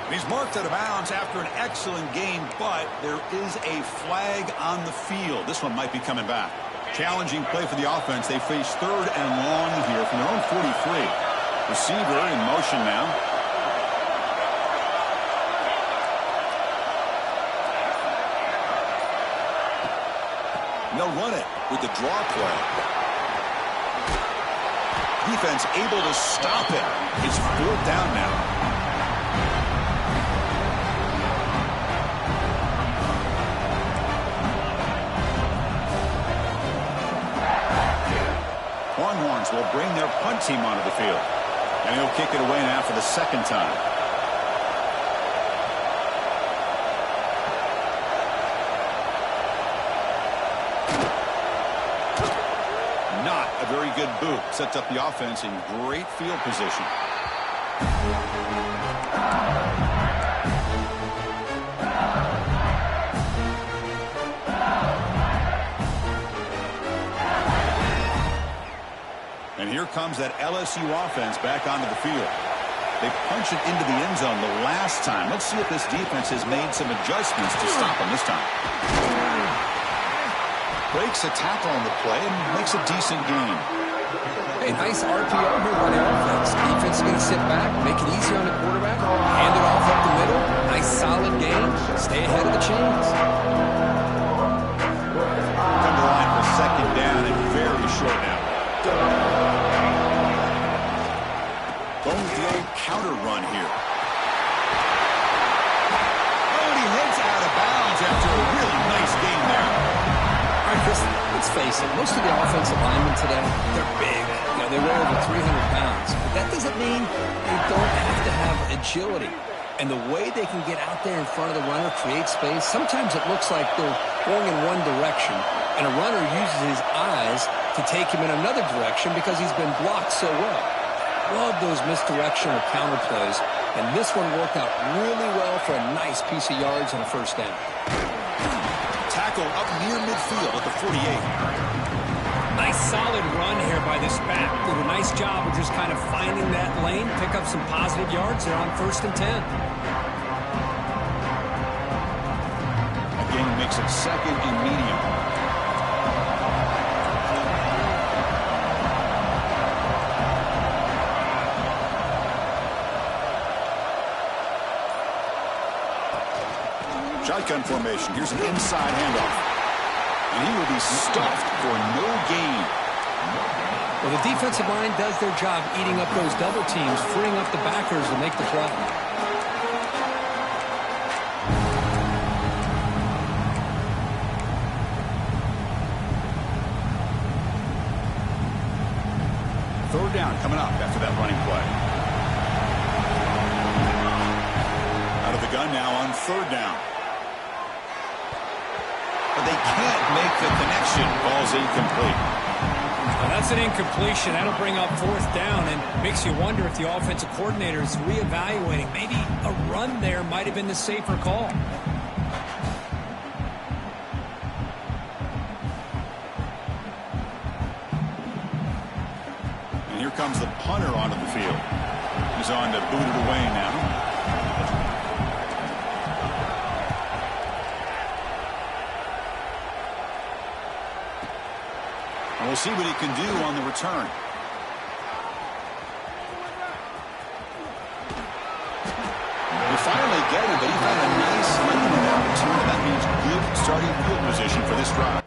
He's marked out of bounds after an excellent game, but there is a flag on the field. This one might be coming back. Challenging play for the offense. They face third and long here from their own 43. Receiver in motion now. And they'll run it with the draw play. Defense able to stop it. It's fourth down now. Longhorns will bring their punt team onto the field. And he'll kick it away now for the second time. Not a very good boot. Sets up the offense in great field position. And here comes that LSU offense back onto the field. They punch it into the end zone the last time. Let's see if this defense has made some adjustments to stop them this time. Breaks a tackle on the play and makes a decent gain. Hey, nice RPO here by the offense. Defense is going to sit back, make it easy on the quarterback, hand it off up the middle. Nice solid gain. Stay ahead of the chains. Come to the line for second down and very short now. Going with the old counter run here. Oh, and he heads out of bounds after a really nice game there. All right, Chris, let's face it. Most of the offensive linemen today, they're big. You know, they weigh over 300 pounds. But that doesn't mean they don't have to have agility. And the way they can get out there in front of the runner, create space, sometimes it looks like they're going in one direction, and a runner uses his eyes to take him in another direction because he's been blocked so well. Love those misdirection or counter plays, and this one worked out really well for a nice piece of yards and a first down. Tackle up near midfield at the 48. Nice solid run here by this back. Did a nice job of just kind of finding that lane, pick up some positive yards. They're on 1st and 10. Again, makes it 2nd and medium. Shotgun formation. Here's an inside handoff. And he will be stuffed for no gain. Well, the defensive line does their job eating up those double teams, freeing up the backers to make the play. Third down coming up after that running play. Out of the gun now on 3rd down. But they can't make the connection. Ball's incomplete. Well, that's an incompletion. That'll bring up 4th down and makes you wonder if the offensive coordinator is reevaluating. Maybe a run there might have been the safer call. And here comes the punter onto the field. He's on to boot it away now. We'll see what he can do on the return. We finally get him, but he found a nice lane in that return. That means good starting field position for this drive.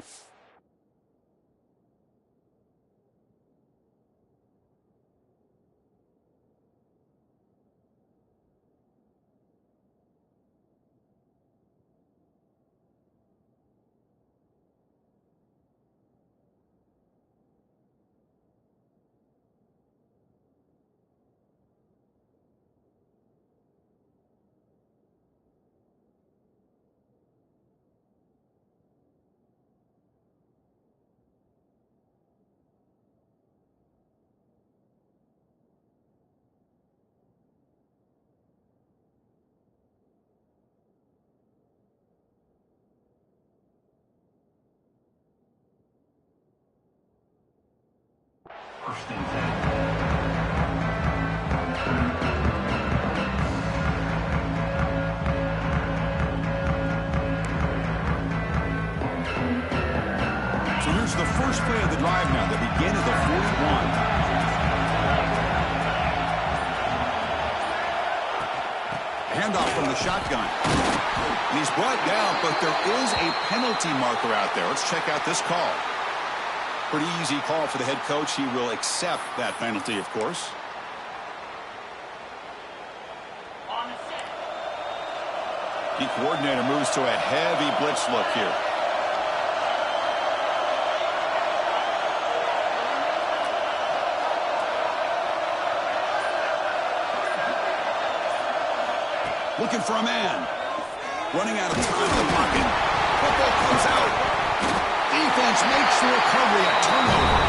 So here's the first play of the drive now. They begin at the 41. Handoff from the shotgun. And he's brought down, but there is a penalty marker out there. Let's check out this call. Pretty easy call for the head coach. He will accept that penalty, of course. The coordinator moves to a heavy blitz look here. Looking for a man. Running out of time in the pocket. Football comes out. Defense makes the recovery, a turnover.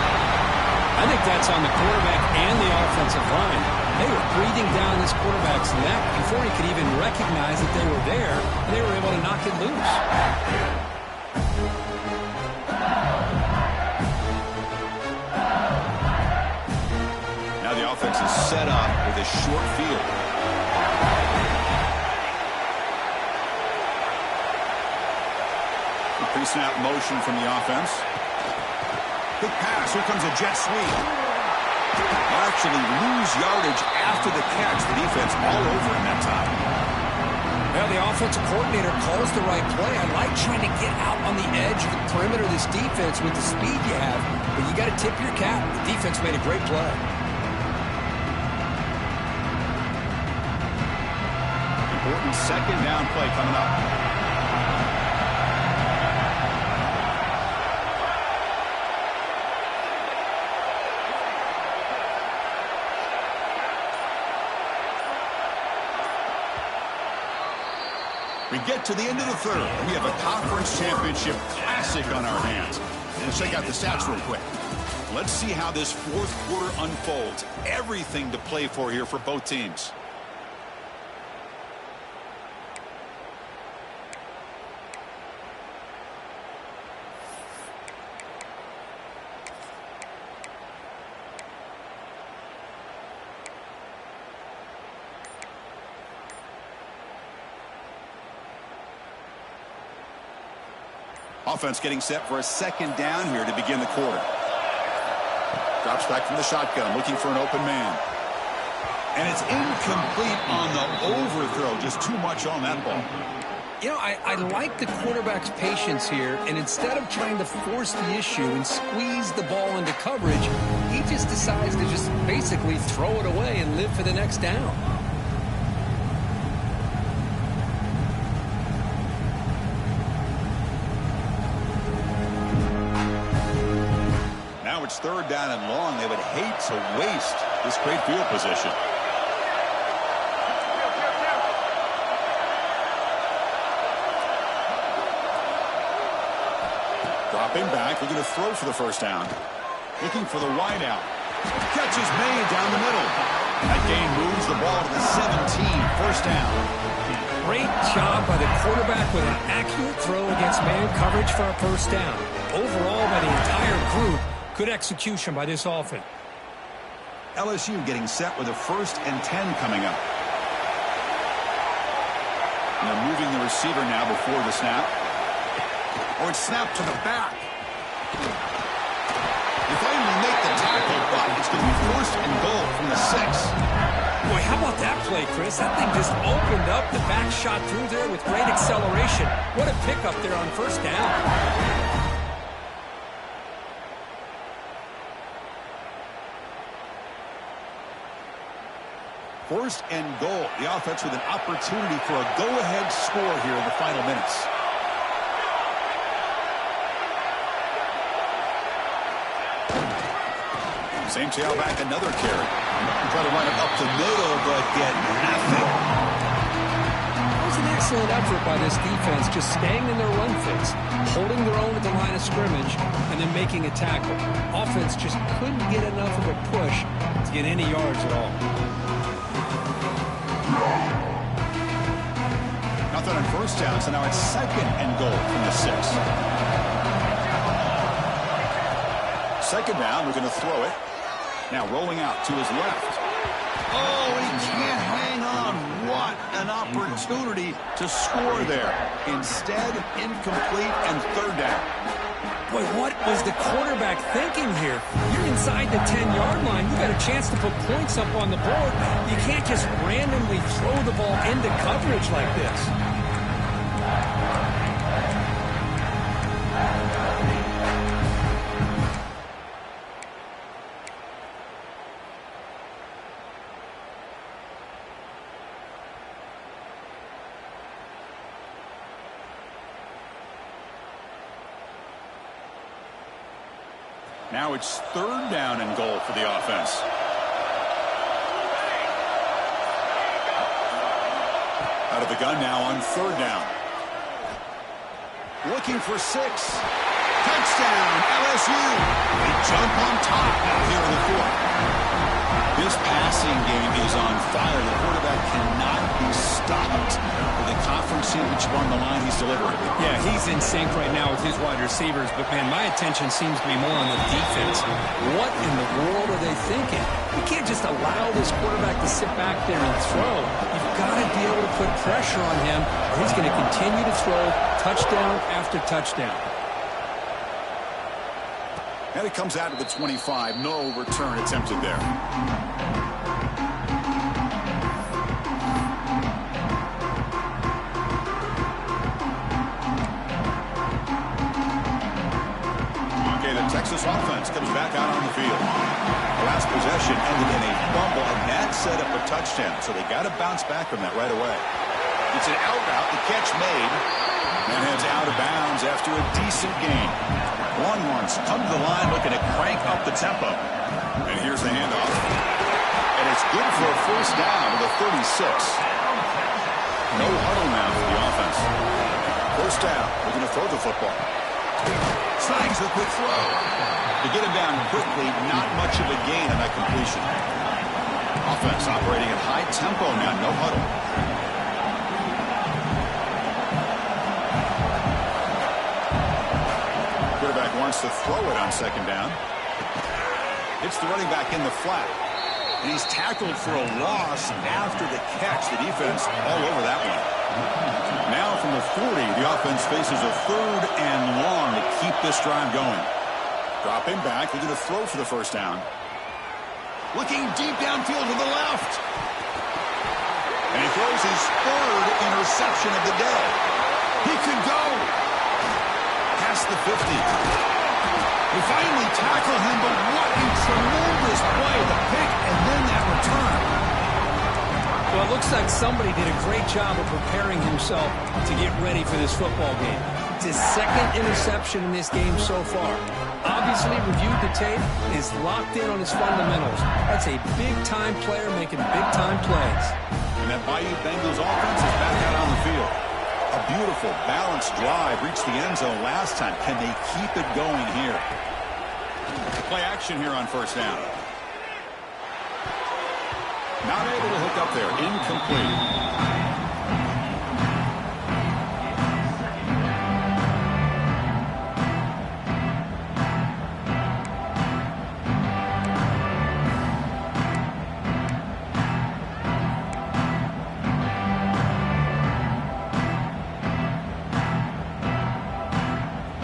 I think that's on the quarterback and the offensive line. They were breathing down this quarterback's neck before he could even recognize that they were there, and they were able to knock it loose. Now the offense is set up with a short field. Pre-snap motion from the offense. Quick pass. Here comes a jet sweep. Actually lose yardage after the catch. The defense all over him that time. Well, the offensive coordinator calls the right play. I like trying to get out on the edge of the perimeter of this defense with the speed you have, but you got to tip your cap. The defense made a great play. Important second down play coming up. We get to the end of the third. We have a conference championship classic on our hands. Let's check out the stats real quick. Let's see how this fourth quarter unfolds. Everything to play for here for both teams. Offense getting set for a second down here to begin the quarter. Drops back from the shotgun, looking for an open man. And it's incomplete on the overthrow. Just too much on that ball. You know, I like the quarterback's patience here, and instead of trying to force the issue and squeeze the ball into coverage, he just decides to just basically throw it away and live for the next down. Now it's third down and long. They would hate to waste this great field position. Dropping back, looking to throw for the first down. Looking for the wide out. Catch is made down the middle. That gain moves the ball to the 17. First down. Great job by the quarterback with an accurate throw against man coverage for a first down. Overall, by the entire group, good execution by this offense. LSU getting set with a 1st and 10 coming up. And they're moving the receiver now before the snap. Or it's snapped to the back. They finally make the tackle, but it's going to be 1st and goal from the 6. Boy, how about that play, Chris? That thing just opened up. The back shot through there with great acceleration. What a pickup there on first down. 1st and goal. The offense with an opportunity for a go-ahead score here in the final minutes. Same tailback, another carry. Try to run it up the middle, but get nothing. That was an excellent effort by this defense, just staying in their run fits, holding their own at the line of scrimmage, and then making a tackle. Offense just couldn't get enough of a push to get any yards at all. Nothing on first down, so now it's 2nd and goal from the 6. 2nd down, we're going to throw it. Now rolling out to his left. Oh, he can't hang on. What an opportunity to score there. Instead, incomplete and 3rd down. Boy, what was the quarterback thinking here? You're inside the 10-yard line. You got a chance to put points up on the board. You can't just randomly throw the ball into coverage like this. Now it's 3rd down and goal for the offense. Out of the gun now on 3rd down. Looking for 6. Touchdown, LSU. They jump on top now here in the 4th. This passing game is on fire. The quarterback cannot be stopped. With the conference championship on the line, he's delivering. Yeah, he's in sync right now with his wide receivers, but man, my attention seems to be more on the defense. What in the world are they thinking? You can't just allow this quarterback to sit back there and throw. You've got to be able to put pressure on him, or he's going to continue to throw touchdown after touchdown. And it comes out of the 25. No return attempted there. Okay, the Texas offense comes back out on the field. The last possession ended in a fumble, and that set up a touchdown. So they got to bounce back from that right away. It's an out route. The catch made. And heads out of bounds after a decent gain. Longhorns come to the line looking to crank up the tempo. And here's the handoff. And it's good for a 1st down to the 36. No huddle now for the offense. 1st down. We're going to throw the football. Slangs the quick throw. To get him down quickly, not much of a gain on that completion. Offense operating at high tempo now, no huddle. Quarterback wants to throw it on second down. Hits the running back in the flat. And he's tackled for a loss after the catch. The defense all over that one. Now from the 40, the offense faces a 3rd and long to keep this drive going. Drop him back. They're going to throw for the first down. Looking deep downfield to the left. And he throws his 3rd interception of the day. He could go past the 50. They finally tackle him, but what a tremendous play. The pick and then that return. Well, it looks like somebody did a great job of preparing himself to get ready for this football game. It's his 2nd interception in this game so far. Obviously reviewed the tape, is locked in on his fundamentals. That's a big-time player making big-time plays. And that Bayou Bengals offense is back out on the field. A beautiful, balanced drive reached the end zone last time. Can they keep it going here? Play action here on first down. Not able to hook up there. Incomplete.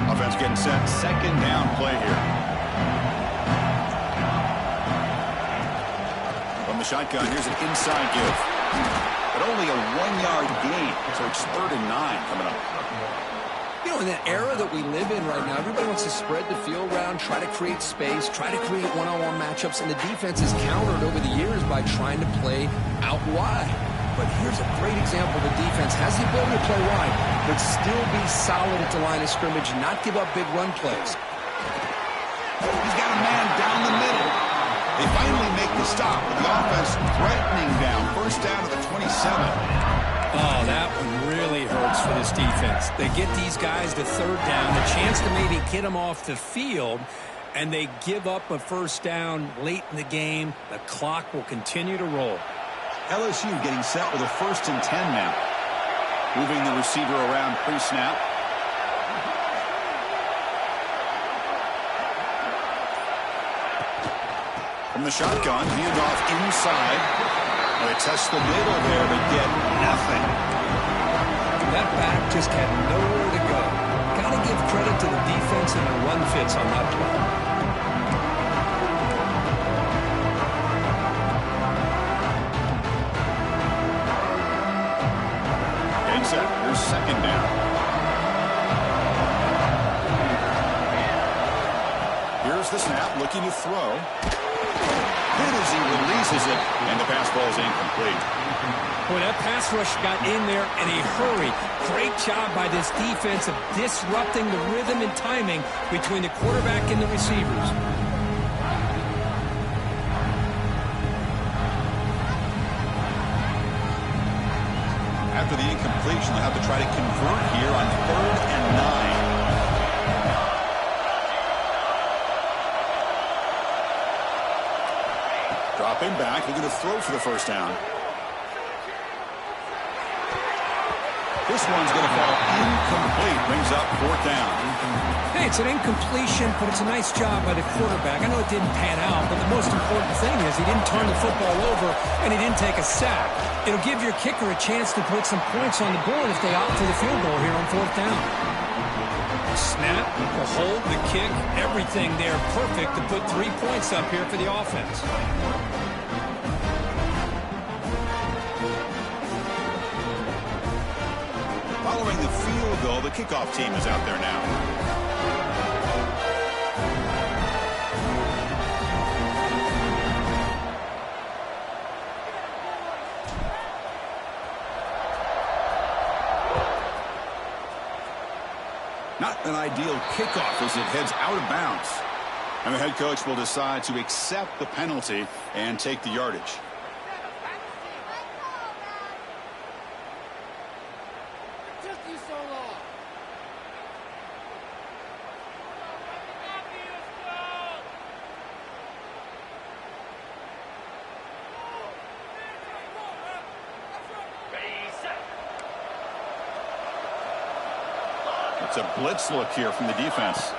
Offense getting set. Second down play here. From the shotgun, here's an inside give. But only a 1-yard gain, so it's 3rd and 9 coming up. You know, in that era that we live in right now, everybody wants to spread the field around, try to create space, try to create one-on-one matchups, and the defense is countered over the years by trying to play out wide. But here's a great example. The defense has the ability to play wide, but still be solid at the line of scrimmage and not give up big run plays. He's got a man down the middle. They finally make the stop with the offense threatening down. First down to the 27. Oh, that one really hurts for this defense. They get these guys to 3rd down, a chance to maybe get them off the field, and they give up a first down late in the game. The clock will continue to roll. LSU getting set with a 1st and 10 now. Moving the receiver around pre-snap. From the shotgun, handoff inside. They test the middle there, but get nothing. That back just had nowhere to go. Got to give credit to the defense and the run fits on that play. Here's second down. Here's the snap, looking to throw. Hit as he releases it, and the pass ball is incomplete. Boy, that pass rush got in there in a hurry. Great job by this defense of disrupting the rhythm and timing between the quarterback and the receivers. After the incompletion, they'll have to try to convert here on 3rd and 9. Drop him back. They're going to throw for the first down. This one's going to fall incomplete. Brings up 4th down. Hey, it's an incompletion, but it's a nice job by the quarterback. I know it didn't pan out, but the most important thing is he didn't turn the football over and he didn't take a sack. It'll give your kicker a chance to put some points on the board if they opt for the field goal here on 4th down. Snap, the hold, the kick, everything there perfect to put 3 points up here for the offense. Following the field goal, the kickoff team is out there now. Not an ideal kickoff as it heads out of bounds. And the head coach will decide to accept the penalty and take the yardage. It's a blitz look here from the defense.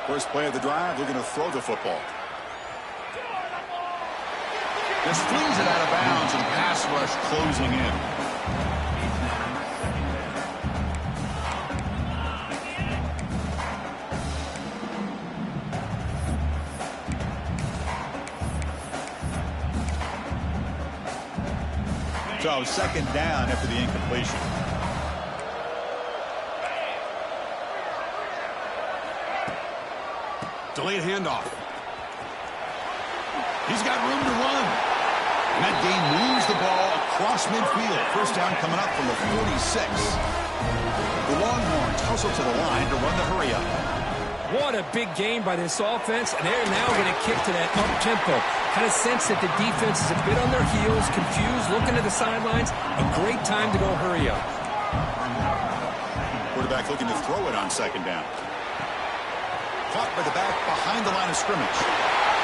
First play of the drive, they're going to throw the football. Just flings it out of bounds and pass rush closing in. So second down after the incompletion. Delayed handoff. He's got room to run. And that gain moves the ball across midfield. First down coming up from the 46. The Longhorns hustle to the line to run the hurry up. What a big gain by this offense, and they're now going to kick to that up-tempo. Kind of sense that the defense is a bit on their heels, confused, looking at the sidelines. A great time to go hurry up. Quarterback looking to throw it on second down. Caught by the back behind the line of scrimmage.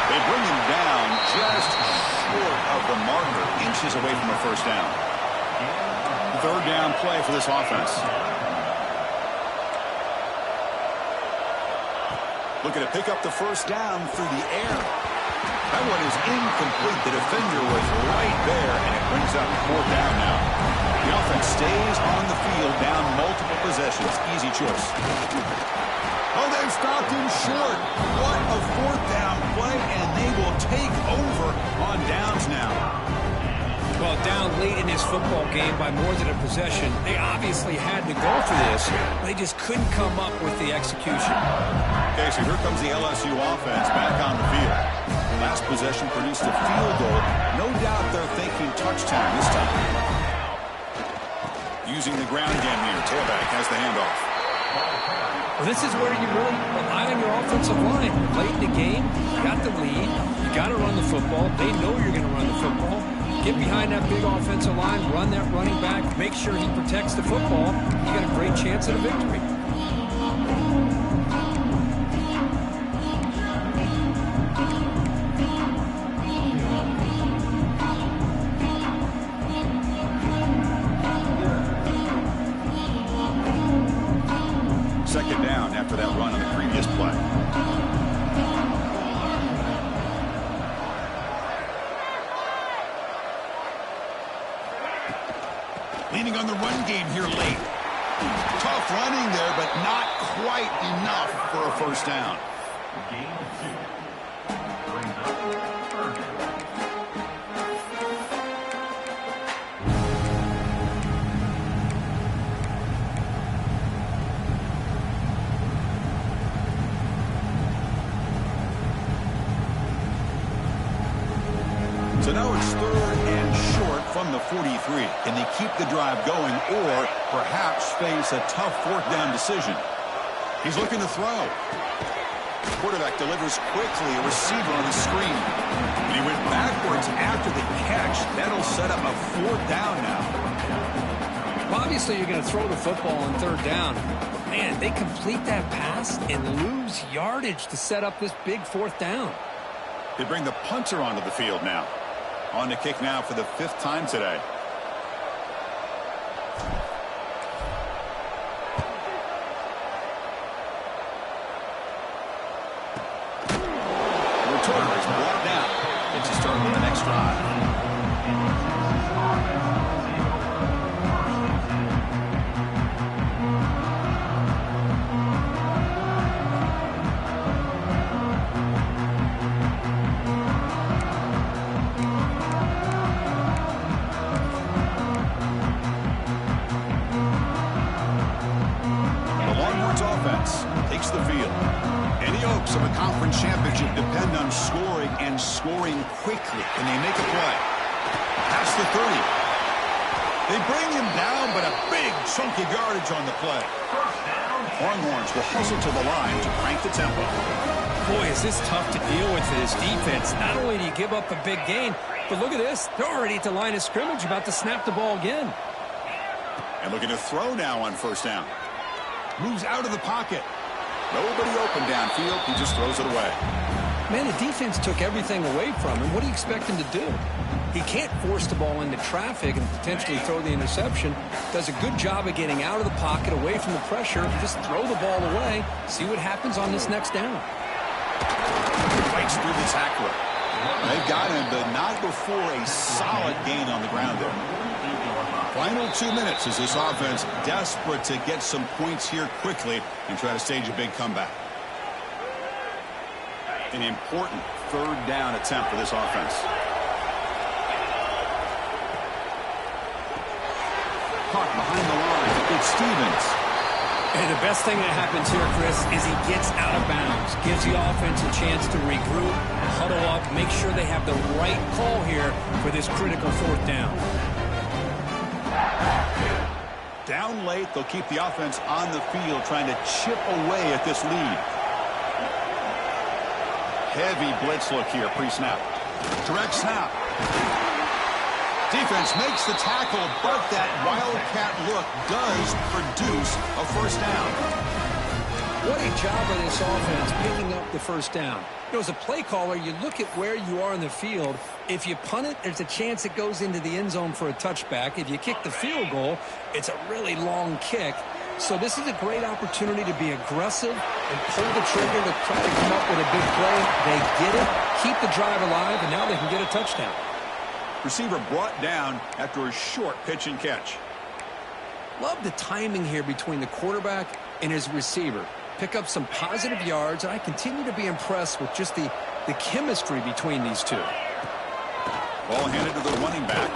They bring him down just short of the marker, inches away from a first down. Third down play for this offense. Looking to pick up the first down through the air. That one is incomplete. The defender was right there, and it brings up fourth down now. The offense stays on the field, down multiple possessions. Easy choice. Oh, they've stopped him short. What a fourth down play, and they will take over on downs now. Well, down late in this football game by more than a possession, they obviously had to go for this. They just couldn't come up with the execution. Okay, so here comes the LSU offense back on the field. Last possession produced a field goal. No doubt they're thinking touchdown this time. Using the ground game here. Tailback has the handoff. Well, this is where you really rely on your offensive line. Late in the game, you got the lead. You got to run the football. They know you're going to run the football. Get behind that big offensive line, run that running back, make sure he protects the football. You got a great chance at a victory. Second down after that run on the previous play. Leaning on the run game here late. Tough running there, but not quite enough for a first down. So now it's third and short from the 43. Can they keep the drive going or perhaps face a tough fourth down decision? He's looking to throw. Quarterback delivers quickly, a receiver on the screen. And he went backwards after the catch. That'll set up a fourth down now. Well, obviously, you're going to throw the football on third down. But, man, they complete that pass and lose yardage to set up this big fourth down. They bring the punter onto the field now. On to kick now for the fifth time today. The returner is brought down. It's a start on the next drive. Takes the field. Any hopes of a conference championship depend on scoring and scoring quickly. Can they make a play? Past the 30. They bring him down, but a big chunk of yardage on the play. Longhorns will hustle to the line to crank the tempo. Boy, is this tough to deal with for this defense. Not only do you give up a big gain, but look at this. They're already at the line of scrimmage, about to snap the ball again. And looking to throw now on first down. Moves out of the pocket. Nobody open downfield. He just throws it away. Man, the defense took everything away from him. What do you expect him to do? He can't force the ball into traffic and potentially throw the interception. Does a good job of getting out of the pocket, away from the pressure. Just throw the ball away. See what happens on this next down. Fights through the tackler. They've got him, but not before a solid gain on the ground there. Final 2 minutes as this offense desperate to get some points here quickly and try to stage a big comeback. An important third down attempt for this offense. Caught behind the line. It's Stevens. And the best thing that happens here, Chris, is he gets out of bounds. Gives the offense a chance to regroup, huddle up, make sure they have the right call here for this critical fourth down. Down late, they'll keep the offense on the field trying to chip away at this lead. Heavy blitz look here, pre-snap. Direct snap. Defense makes the tackle, but that wildcat look does produce a first down. What a job of this offense picking up the first down. You know, as a play caller, you look at where you are in the field. If you punt it, there's a chance it goes into the end zone for a touchback. If you kick the field goal, it's a really long kick. So this is a great opportunity to be aggressive and pull the trigger to try to come up with a big play. They get it, keep the drive alive, and now they can get a touchdown. Receiver brought down after a short pitch and catch. Love the timing here between the quarterback and his receiver. Pick up some positive yards, and I continue to be impressed with just the chemistry between these two. Ball handed to the running back.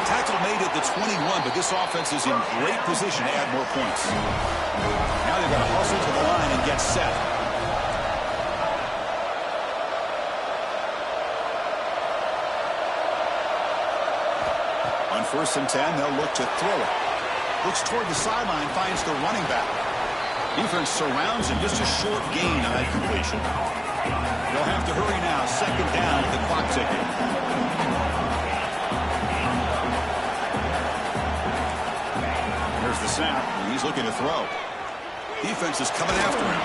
Tackle made at the 21, but this offense is in great position to add more points. Now they've got to hustle to the line and get set. On 1st and 10, they'll look to throw it. Looks toward the sideline, finds the running back. Defense surrounds him, just a short gain on that completion. They'll have to hurry now, 2nd down with the clock ticking. There's the snap, and he's looking to throw. Defense is coming after him.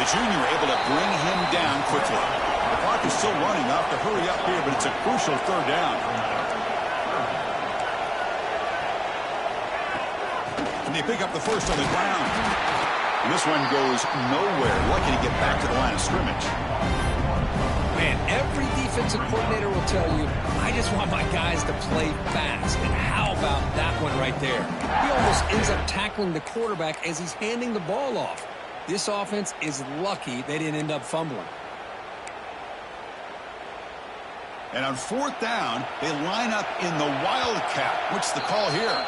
The junior able to bring him down quickly. The clock is still running, off to hurry up here, but it's a crucial 3rd down. They pick up the first on the ground. And this one goes nowhere. Lucky to get back to the line of scrimmage. Man, every defensive coordinator will tell you, I just want my guys to play fast. And how about that one right there? He almost ends up tackling the quarterback as he's handing the ball off. This offense is lucky they didn't end up fumbling. And on 4th down, they line up in the wildcat. What's the call here?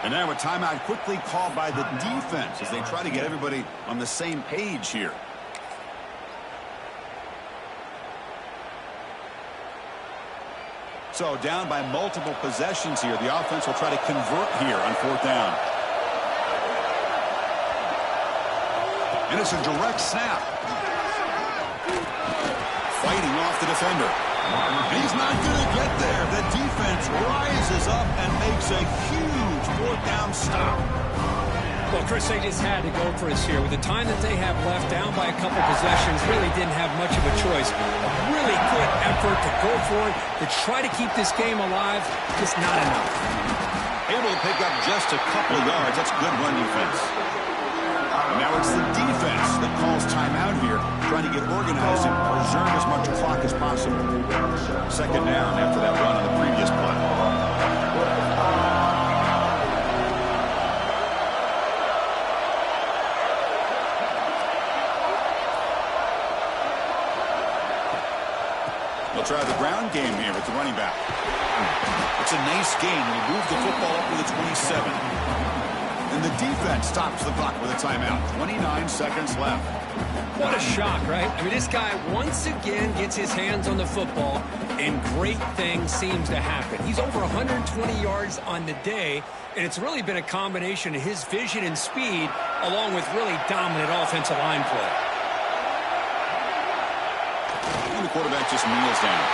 And now a timeout quickly called by the defense as they try to get everybody on the same page here. So down by multiple possessions here. The offense will try to convert here on 4th down. And it's a direct snap. Fighting off the defender. And he's not going to get there. The defense rises up and makes a huge 4th down stop. Well, Chris, they just had to go for us here. With the time that they have left, down by a couple possessions, really didn't have much of a choice. A really good effort to go for it, to try to keep this game alive, just not enough. Able to pick up just a couple of yards. That's good run defense. And now it's the defense that calls timeout here, trying to get organized and preserve as much clock as possible. 2nd down after that run on the previous play. They'll try the ground game here with the running back. It's a nice gain. They move the football up to the 27. And the defense stops the clock with a timeout. 29 seconds left. What a shock, right? I mean, this guy once again gets his hands on the football, and great things seems to happen. He's over 120 yards on the day, and it's really been a combination of his vision and speed along with really dominant offensive line play. And the quarterback just kneels down.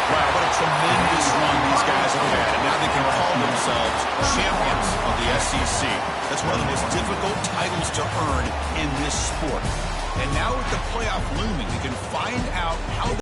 Wow, what a tremendous run these guys have had. And now they can call themselves champions of with the SEC. That's one of the most difficult titles to earn in this sport. And now with the playoff looming, we can find out how